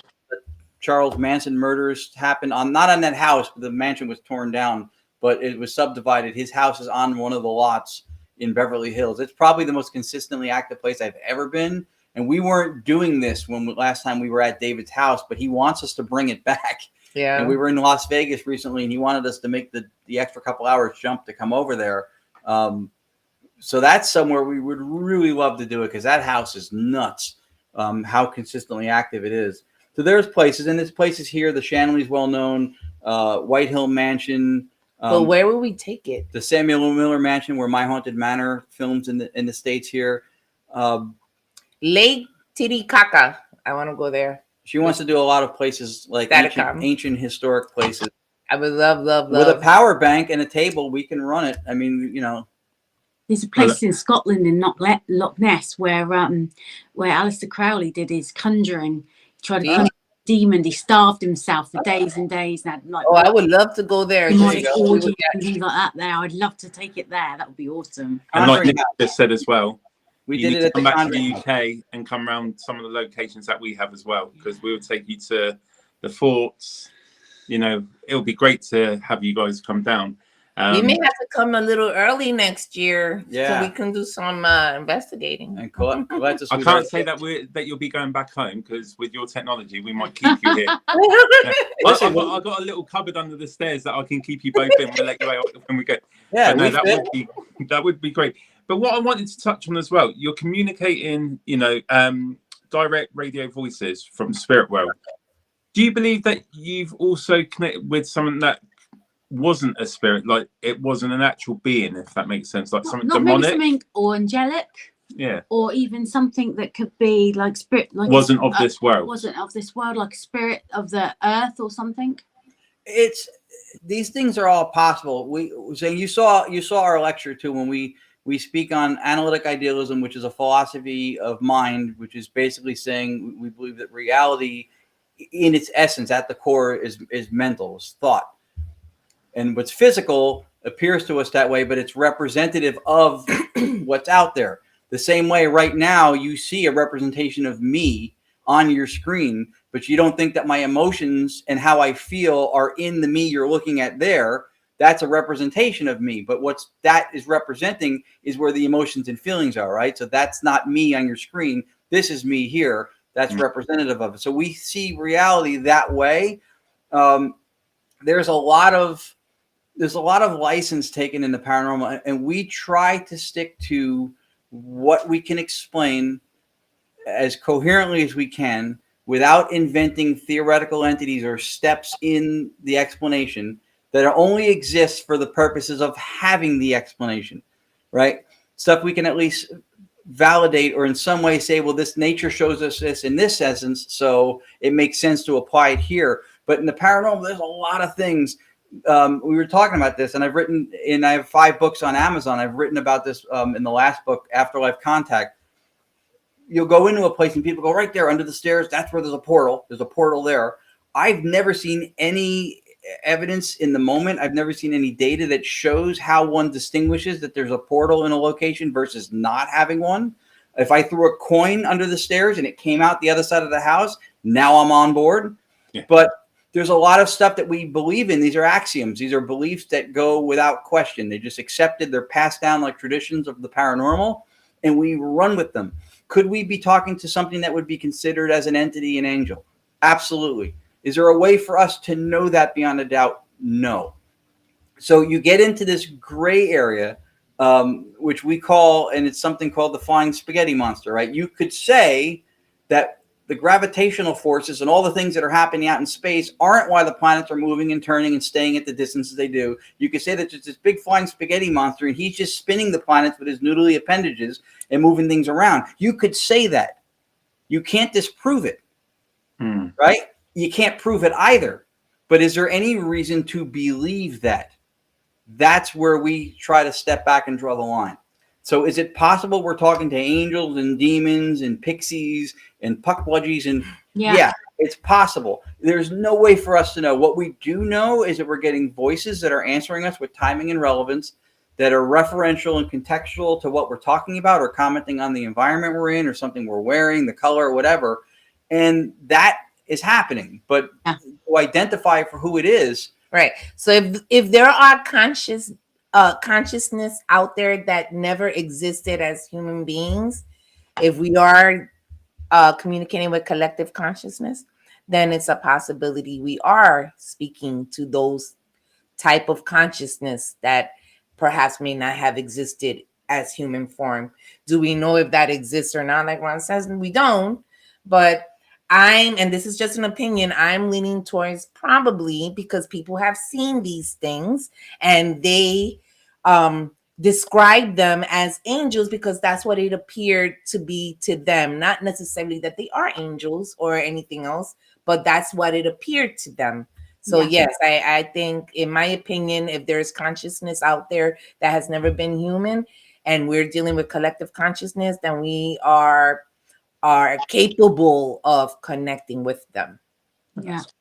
Charles Manson murders happened not on that house, but the mansion was torn down, but it was subdivided. His house is on one of the lots in Beverly Hills. It's probably the most consistently active place I've ever been. And we weren't doing this last time we were at David's house, but he wants us to bring it back. Yeah. And we were in Las Vegas recently, and he wanted us to make the extra couple hours jump to come over there. So that's somewhere we would really love to do it, because that house is nuts, how consistently active it is. So there's places, and there's places here. The Shanley's well known, White Hill Mansion. But where would we take it? The Samuel Miller Mansion, where My Haunted Manor films in the States here. Lake Titicaca. I want to go there. She wants to do a lot of places like ancient historic places. I would love. With a power bank and a table, we can run it. I mean, you know. There's a place in Scotland in Loch Ness where Aleister Crowley did his conjuring. He tried to conjure a demon. He starved himself for days and days. And had, like, I would love to go there. Orgies and things like that. There, I'd love to take it there. That would be awesome. And like Nick just said as well, we you did need it to at come the back to Conjuring. the UK and come around some of the locations that we have as well, because we will take you to the forts. You know, it'll be great to have you guys come down. We may have to come a little early next year, Yeah. so we can do some investigating. And Colette I can't say that you'll be going back home, because with your technology, we might keep you here. I've got a little cupboard under the stairs that I can keep you both in. We'll let you out when we go. Yeah, no, that would be great. But what I wanted to touch on as well, you're communicating, direct radio voices from the spirit world. Do you believe that you've also connected with someone that wasn't a spirit, like it wasn't an actual being, if that makes sense, like something demonic, maybe something or angelic, or even something that could be like spirit, like wasn't of this world, like a spirit of the earth or something? These things are all possible. You saw our lecture too, when we speak on analytic idealism, which is a philosophy of mind, which is basically saying we believe that reality in its essence at the core is mental, is thought. And what's physical appears to us that way, but it's representative of what's out there. The same way right now you see a representation of me on your screen, but you don't think that my emotions and how I feel are in the me you're looking at there. That's a representation of me. But what that is representing is where the emotions and feelings are, right? So that's not me on your screen. This is me here. That's representative of it. So we see reality that way. There's a lot of license taken in the paranormal, and we try to stick to what we can explain as coherently as we can without inventing theoretical entities or steps in the explanation that only exists for the purposes of having the explanation, right? Stuff we can at least validate or in some way say, well, this nature shows us this in this essence, so it makes sense to apply it here. But in the paranormal, there's a lot of things. We were talking about this, and I have 5 books on Amazon. I've written about this in the last book, Afterlife Contact. You'll go into a place and people go right there under the stairs. That's where there's a portal. There's a portal there. I've never seen any evidence in the moment. I've never seen any data that shows how one distinguishes that there's a portal in a location versus not having one. If I threw a coin under the stairs and it came out the other side of the house, now I'm on board. Yeah. But there's a lot of stuff that we believe in. These are axioms. These are beliefs that go without question. They're just accepted. They're passed down like traditions of the paranormal, and we run with them. Could we be talking to something that would be considered as an entity, an angel? Absolutely. Is there a way for us to know that beyond a doubt? No. So you get into this gray area, which we call, and it's something called the flying spaghetti monster, right? You could say that the gravitational forces and all the things that are happening out in space aren't why the planets are moving and turning and staying at the distances they do. You could say that there's this big flying spaghetti monster and he's just spinning the planets with his noodly appendages and moving things around. You could say that. You can't disprove it, right? You can't prove it either. But is there any reason to believe that? That's where we try to step back and draw the line. So is it possible we're talking to angels and demons and pixies and puckwudgies and yeah, it's possible. There's no way for us to know. What we do know is that we're getting voices that are answering us with timing and relevance that are referential and contextual to what we're talking about or commenting on the environment we're in or something we're wearing, the color, or whatever. And that is happening. But to identify for who it is. Right. So if there are consciousness out there that never existed as human beings, if we are communicating with collective consciousness, then it's a possibility we are speaking to those type of consciousness that perhaps may not have existed as human form. Do we know if that exists or not? Like Ron says, we don't. But and this is just an opinion, I'm leaning towards probably because people have seen these things and they describe them as angels because that's what it appeared to be to them. Not necessarily that they are angels or anything else, but that's what it appeared to them. So yes, I think, in my opinion, if there's consciousness out there that has never been human and we're dealing with collective consciousness, then we are capable of connecting with them. That's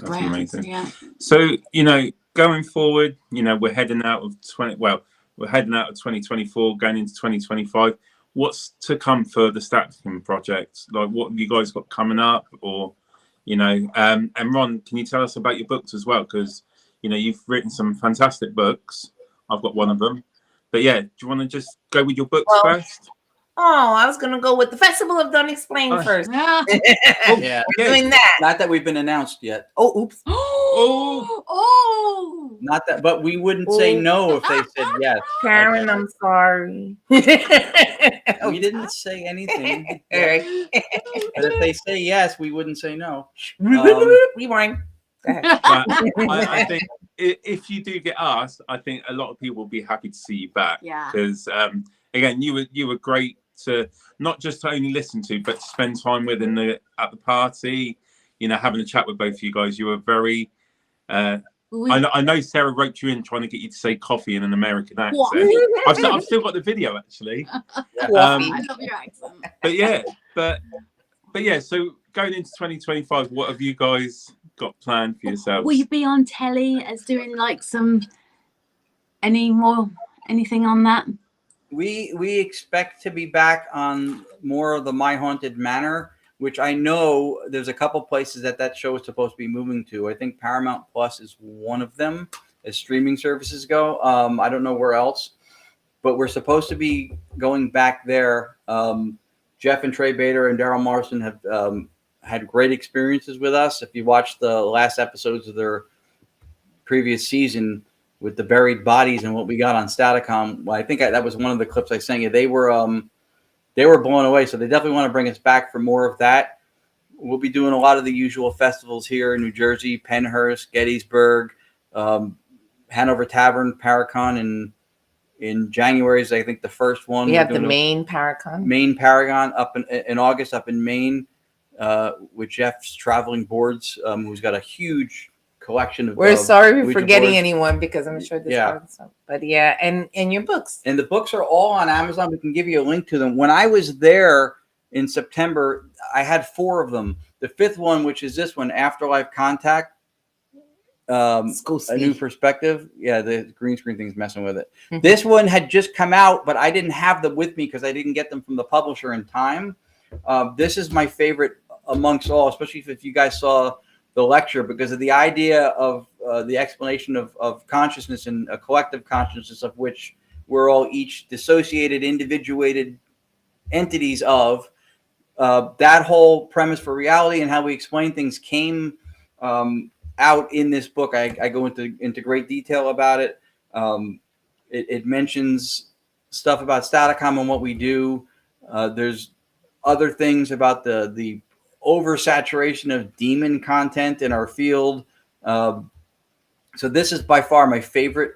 great. Amazing. Yeah. So, going forward, we're heading out of 2024, going into 2025. What's to come for the Staticom project? Like, what have you guys got coming up? Or, and Ron, can you tell us about your books as well? Because, you've written some fantastic books. I've got one of them. But yeah, do you want to just go with your books first? Oh, I was going to go with the Festival of the Unexplained first. Yeah. Doing that. Not that we've been announced yet. Oh, oops. Oh. Not that, but we wouldn't say no if they said yes. Karen, I'm sorry. We didn't say anything. But if they say yes, we wouldn't say no. Rewind. Go ahead. I think if you do get asked, I think a lot of people will be happy to see you back. Yeah. Because again, you were great to not just to only listen to, but to spend time with at the party. Having a chat with both of you guys. You were very. I know Sarah wrote you in trying to get you to say coffee in an American accent. I've still got the video actually. I love your accent. But yeah. So going into 2025, what have you guys got planned for yourselves? Will you be on telly as doing like anything on that? We expect to be back on more of the My Haunted Manor, which I know there's a couple places that show is supposed to be moving to. I think Paramount Plus is one of them as streaming services go. I don't know where else, but we're supposed to be going back there. Jeff and Trey Bader and Daryl Marston have had great experiences with us. If you watch the last episodes of their previous season with the buried bodies and what we got on Staticom, well, I think that was one of the clips I sent you. They were blown away. So they definitely want to bring us back for more of that. We'll be doing a lot of the usual festivals here in New Jersey, Pennhurst, Gettysburg, Hanover Tavern, Paracon, in January is, I think, the first one. We have the Maine Paracon. Maine Paragon up in August up in Maine with Jeff's Traveling Boards, who's got a huge collection of. We're sorry for Ouija forgetting boards. Anyone because I'm sure this stuff. But yeah, and your books. And the books are all on Amazon. We can give you a link to them. When I was there in September, I had 4 of them. The 5th one, which is this one, Afterlife Contact, a New Perspective. Yeah, the green screen thing's messing with it. This one had just come out, but I didn't have them with me because I didn't get them from the publisher in time. This is my favorite amongst all, especially if you guys saw the lecture, because of the idea of the explanation of consciousness and a collective consciousness of which we're all each dissociated, individuated entities of. That whole premise for reality and how we explain things came out in this book. I go into great detail about it. It mentions stuff about Staticom and what we do. There's other things about the oversaturation of demon content in our field. So this is by far my favorite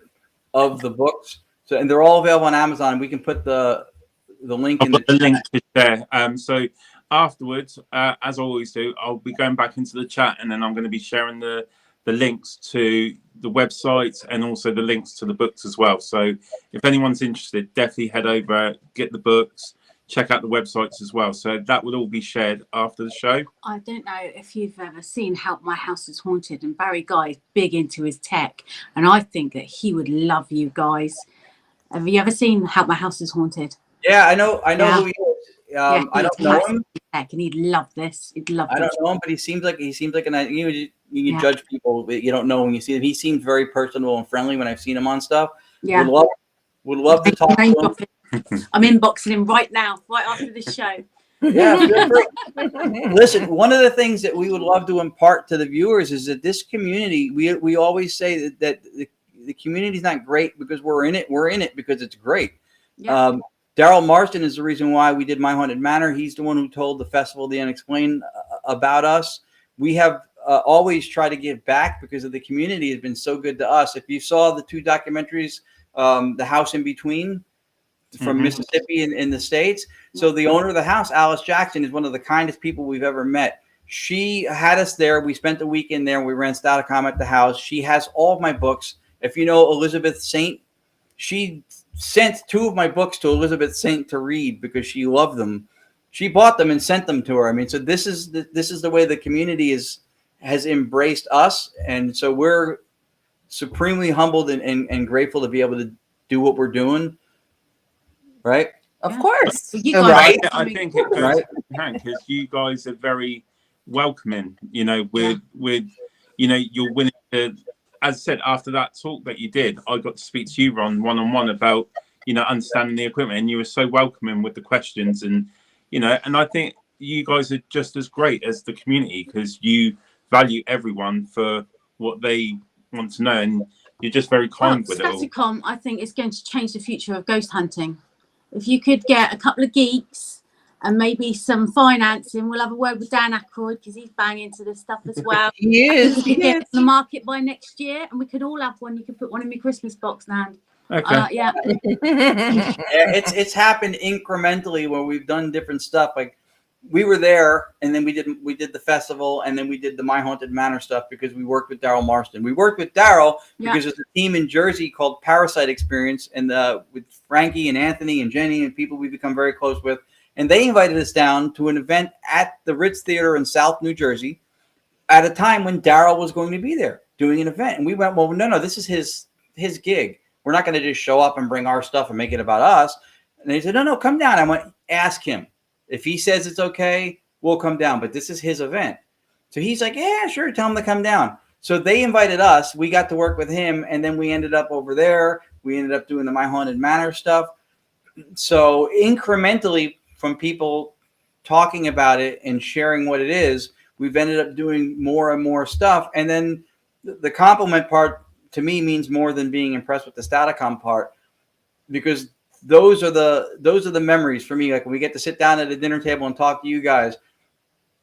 of the books. So, and they're all available on Amazon. We can put the link in the link to share. So afterwards, as I always do, I'll be going back into the chat, and then I'm going to be sharing the the links to the websites and also the links to the books as well. So if anyone's interested, definitely head over, get the books, check out the websites as well. So that will all be shared after the show. I don't know if you've ever seen Help My House is Haunted, and Barry Guy is big into his tech, and I think that he would love you guys. Have you ever seen Help My House is Haunted? Yeah, I know Yeah. who he is. I don't know him. Tech, and he'd love this. He'd love. I don't know him, but he seems like a nice. You can Yeah. judge people, but you don't know when you see him. He seems very personable and friendly when I've seen him on stuff. Yeah. Would love to talk to him. I'm inboxing him right now, right after this show. Yeah, feel free. Listen, one of the things that we would love to impart to the viewers is that this community, we always say that the community is not great because we're in it. We're in it because it's great. Yeah. Daryl Marston is the reason why we did My Haunted Manor. He's the one who told the Festival of the Unexplained about us. We have always tried to give back because of the community has been so good to us. If you saw the 2 documentaries, The House in Between from Mississippi in the States. So the owner of the house, Alice Jackson, is one of the kindest people we've ever met. She had us there. We spent the weekend there. We ran Staticom at the house. She has all of my books. If you know Elizabeth Saint, she sent 2 of my books to Elizabeth Saint to read because she loved them. She bought them and sent them to her. I mean, so this is the way the community has embraced us, and so we're supremely humbled and grateful to be able to do what we're doing. Right? Of course. You guys Right. I think it goes hand because you guys are very welcoming. You know, with you know, you're willing to. As I said, after that talk that you did, I got to speak to you, Ron, one-on-one about, you know, understanding the equipment, and you were so welcoming with the questions, and you know, and I think you guys are just as great as the community because you value everyone for what they want to know, and you're just very kind with it all. Staticom, I think, is going to change the future of ghost hunting. If you could get a couple of geeks and maybe some financing, we'll have a word with Dan Aykroyd because he's banging into this stuff as well. He is. We could get it on the market by next year, and we could all have one. You could put one in my Christmas box, Nan. Okay. Yeah. Yeah, it's happened incrementally where we've done different stuff. Like we were there, and then we did the festival, and then we did the My Haunted Manor stuff because we worked with Daryl Marston. We worked with Daryl because there's a team in Jersey called Parasite Experience, and with Frankie and Anthony and Jenny and people we've become very close with, and they invited us down to an event at the Ritz Theater in South New Jersey at a time when Daryl was going to be there doing an event, and we went, well, no, this is his gig. We're not going to just show up and bring our stuff and make it about us. And they said, no, come down. I went, ask him. If he says it's okay, we'll come down. But this is his event. So he's like, yeah, sure. Tell him to come down. So they invited us. We got to work with him. And then we ended up over there. We ended up doing the My Haunted Manor stuff. So incrementally from people talking about it and sharing what it is, we've ended up doing more and more stuff. And then the compliment part, to me, means more than being impressed with the Staticom part, because those are the memories for me. Like when we get to sit down at a dinner table and talk to you guys,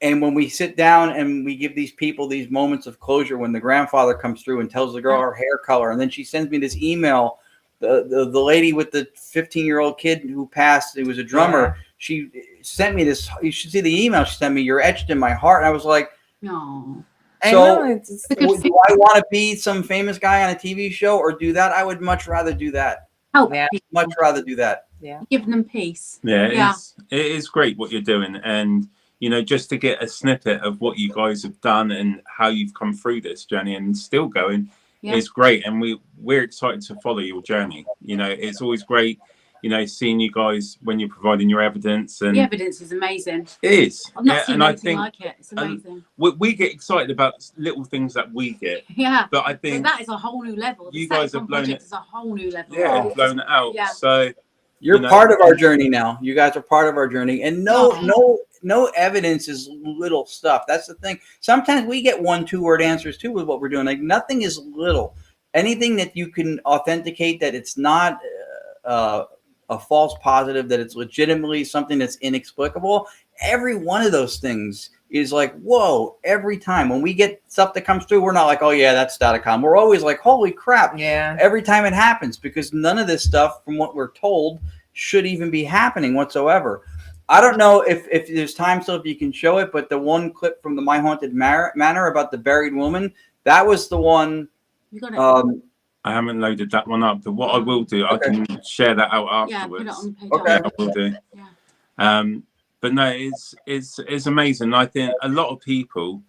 and when we sit down and we give these people these moments of closure, when the grandfather comes through and tells the girl her hair color, and then she sends me this email, the lady with the 15-year-old kid who passed, it was a drummer. She sent me this. You should see the email she sent me. You're etched in my heart. And I was like, No. so do I want to be some famous guy on a TV show or do that? I would much rather do that. Much rather do that. Yeah. Give them peace. Yeah, it is great what you're doing. And, you know, just to get a snippet of what you guys have done and how you've come through this journey and still going is great. And we're excited to follow your journey. You know, it's always great, you know, seeing you guys when you're providing your evidence. And the evidence is amazing. It is. I've not seen and anything like it. It's amazing. We get excited about little things that we get. Yeah. But I think that is a whole new level. You guys have blown it. Is a whole new level. Yeah, blown it out. Yeah. So you're part of our journey now. You guys are part of our journey. And no evidence is little stuff. That's the thing. Sometimes we get 1-2 word answers too with what we're doing. Like nothing is little. Anything that you can authenticate that it's not a false positive, that it's legitimately something that's inexplicable. Every one of those things is like, whoa, every time. When we get stuff that comes through, we're not like, oh yeah, that's Staticom. We're always like, holy crap. Yeah. Every time it happens, because none of this stuff, from what we're told, should even be happening whatsoever. I don't know if there's time still, if you can show it, but the one clip from the My Haunted Manor about the buried woman, That was the one. You got it. I haven't loaded that one up, but what I will do, I can share that out Yeah, put it afterwards. on the page. Okay. Yeah, I will do. Yeah. But no, it's amazing. I think a lot of people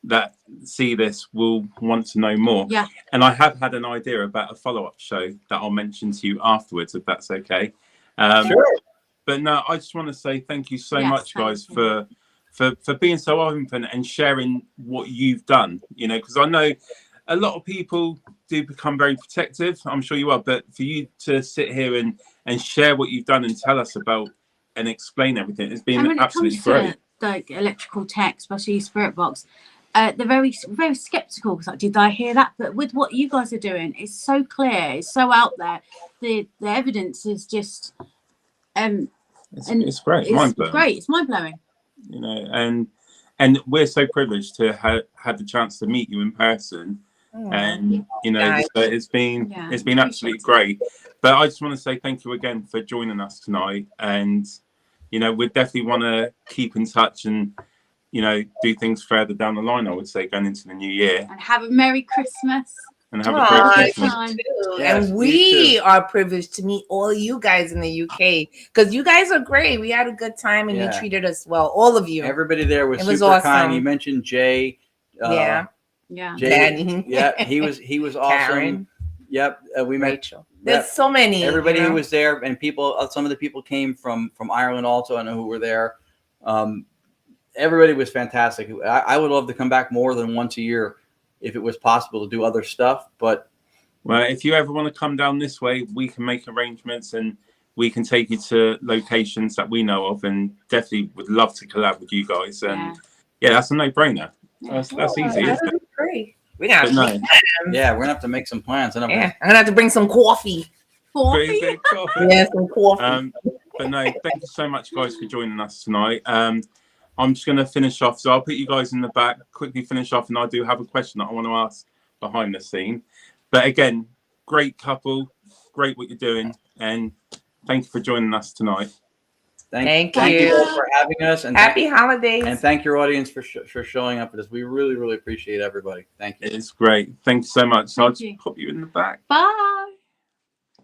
that see this will want to know more. Yeah. And I have had an idea about a follow-up show that I'll mention to you afterwards, if that's okay. Sure. But no, I just want to say thank you so Yes, much, guys, thank you. for being so open and sharing what you've done. You know, because I know a lot of people do become very protective. I'm sure you are, but for you to sit here and share what you've done and tell us about and explain everything, it's been And when absolutely it comes great. to like electrical tech, especially Spirit Box, they're very skeptical. Because like, did I hear that? But with what you guys are doing, it's so clear, it's so out there. The evidence is just It's great, mind-blowing. Great, it's mind-blowing. You know, and we're so privileged to have had the chance to meet you in person. And you know, Guys. so it's been absolutely great. But I just want to say thank you again for joining us tonight. And you know, we definitely want to keep in touch and you know do things further down the line. I would say going into the new year. And have a Merry Christmas. And have a great Christmas. Yes, And me we too. are privileged to meet all you guys in the UK because you guys are great. We had a good time and you treated us well, all of you. Everybody there was It was super kind. awesome. You mentioned Jay. Yeah. Jay, Danny. yeah, he was awesome. Karen. Yep, we met Rachel. There's so many. everybody you know? who was there, and people. Some of the people came from Ireland also. I know who were there. Everybody was fantastic. I would love to come back more than once a year if it was possible to do other stuff. But well, if you ever want to come down this way, we can make arrangements and we can take you to locations that we know of, and definitely would love to collab with you guys. And yeah, that's a no-brainer. That's easy, isn't it? Great. We got yeah, we're gonna have to make some plans. I'm gonna have to bring some coffee. Coffee. Yeah, some coffee. But no, thank you so much, guys, for joining us tonight. I'm just going to finish off. So I'll put you guys in the back, quickly finish off. And I do have a question that I want to ask behind the scene. But again, great couple. Great what you're doing. And thank you for joining us tonight. Thank you you all for having us. And happy holidays. And thank your audience for showing up for this. We really, really appreciate everybody. Thank you. It's great. Thank you so much. So I'll just pop you in the back. Bye.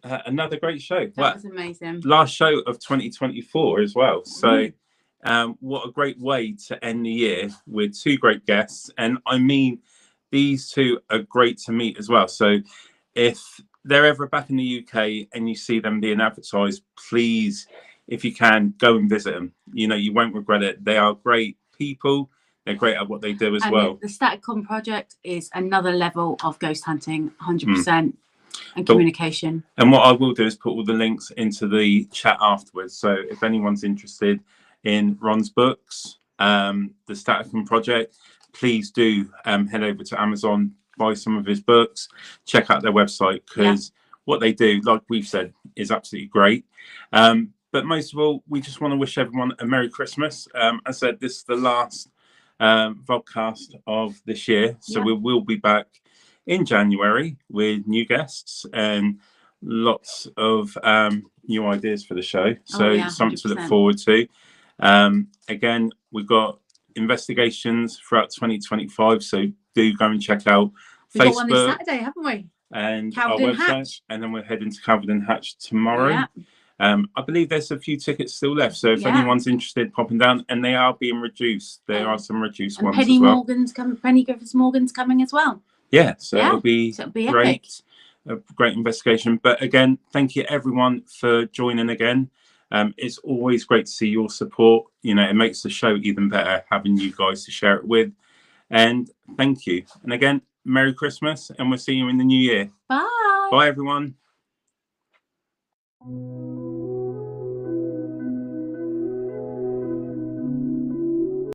Another great show. That was amazing. Last show of 2024 as well. So what a great way to end the year with two great guests. And I mean, these two are great to meet as well. So if they're ever back in the UK and you see them being advertised, please, if you can, go and visit them. You know, you won't regret it. They are great people. They're great at what they do as well. The Staticom project is another level of ghost hunting, 100%, and communication. And what I will do is put all the links into the chat afterwards. So if anyone's interested in Ron's books, the Staticom project, please do head over to Amazon, buy some of his books, check out their website, because what they do, like we've said, is absolutely great. But most of all, we just want to wish everyone a Merry Christmas. As I said, this is the last vodcast of this year. So we will be back in January with new guests and lots of new ideas for the show. So something to look forward to. Again, we've got investigations throughout 2025. So do go and check out Facebook. Got one this Saturday, haven't we? And Calvin our website. Hatch. And then we're heading to Calvin Hatch tomorrow. I believe there's a few tickets still left. So if anyone's interested, popping down, and they are being reduced. There are some reduced ones Penny as well. Penny Griffiths Morgan's coming as well. Yeah, so it'll be great. A great investigation. But again, thank you everyone for joining again. It's always great to see your support. You know, it makes the show even better having you guys to share it with. And thank you. And again, Merry Christmas, and we'll see you in the new year. Bye. Bye, everyone.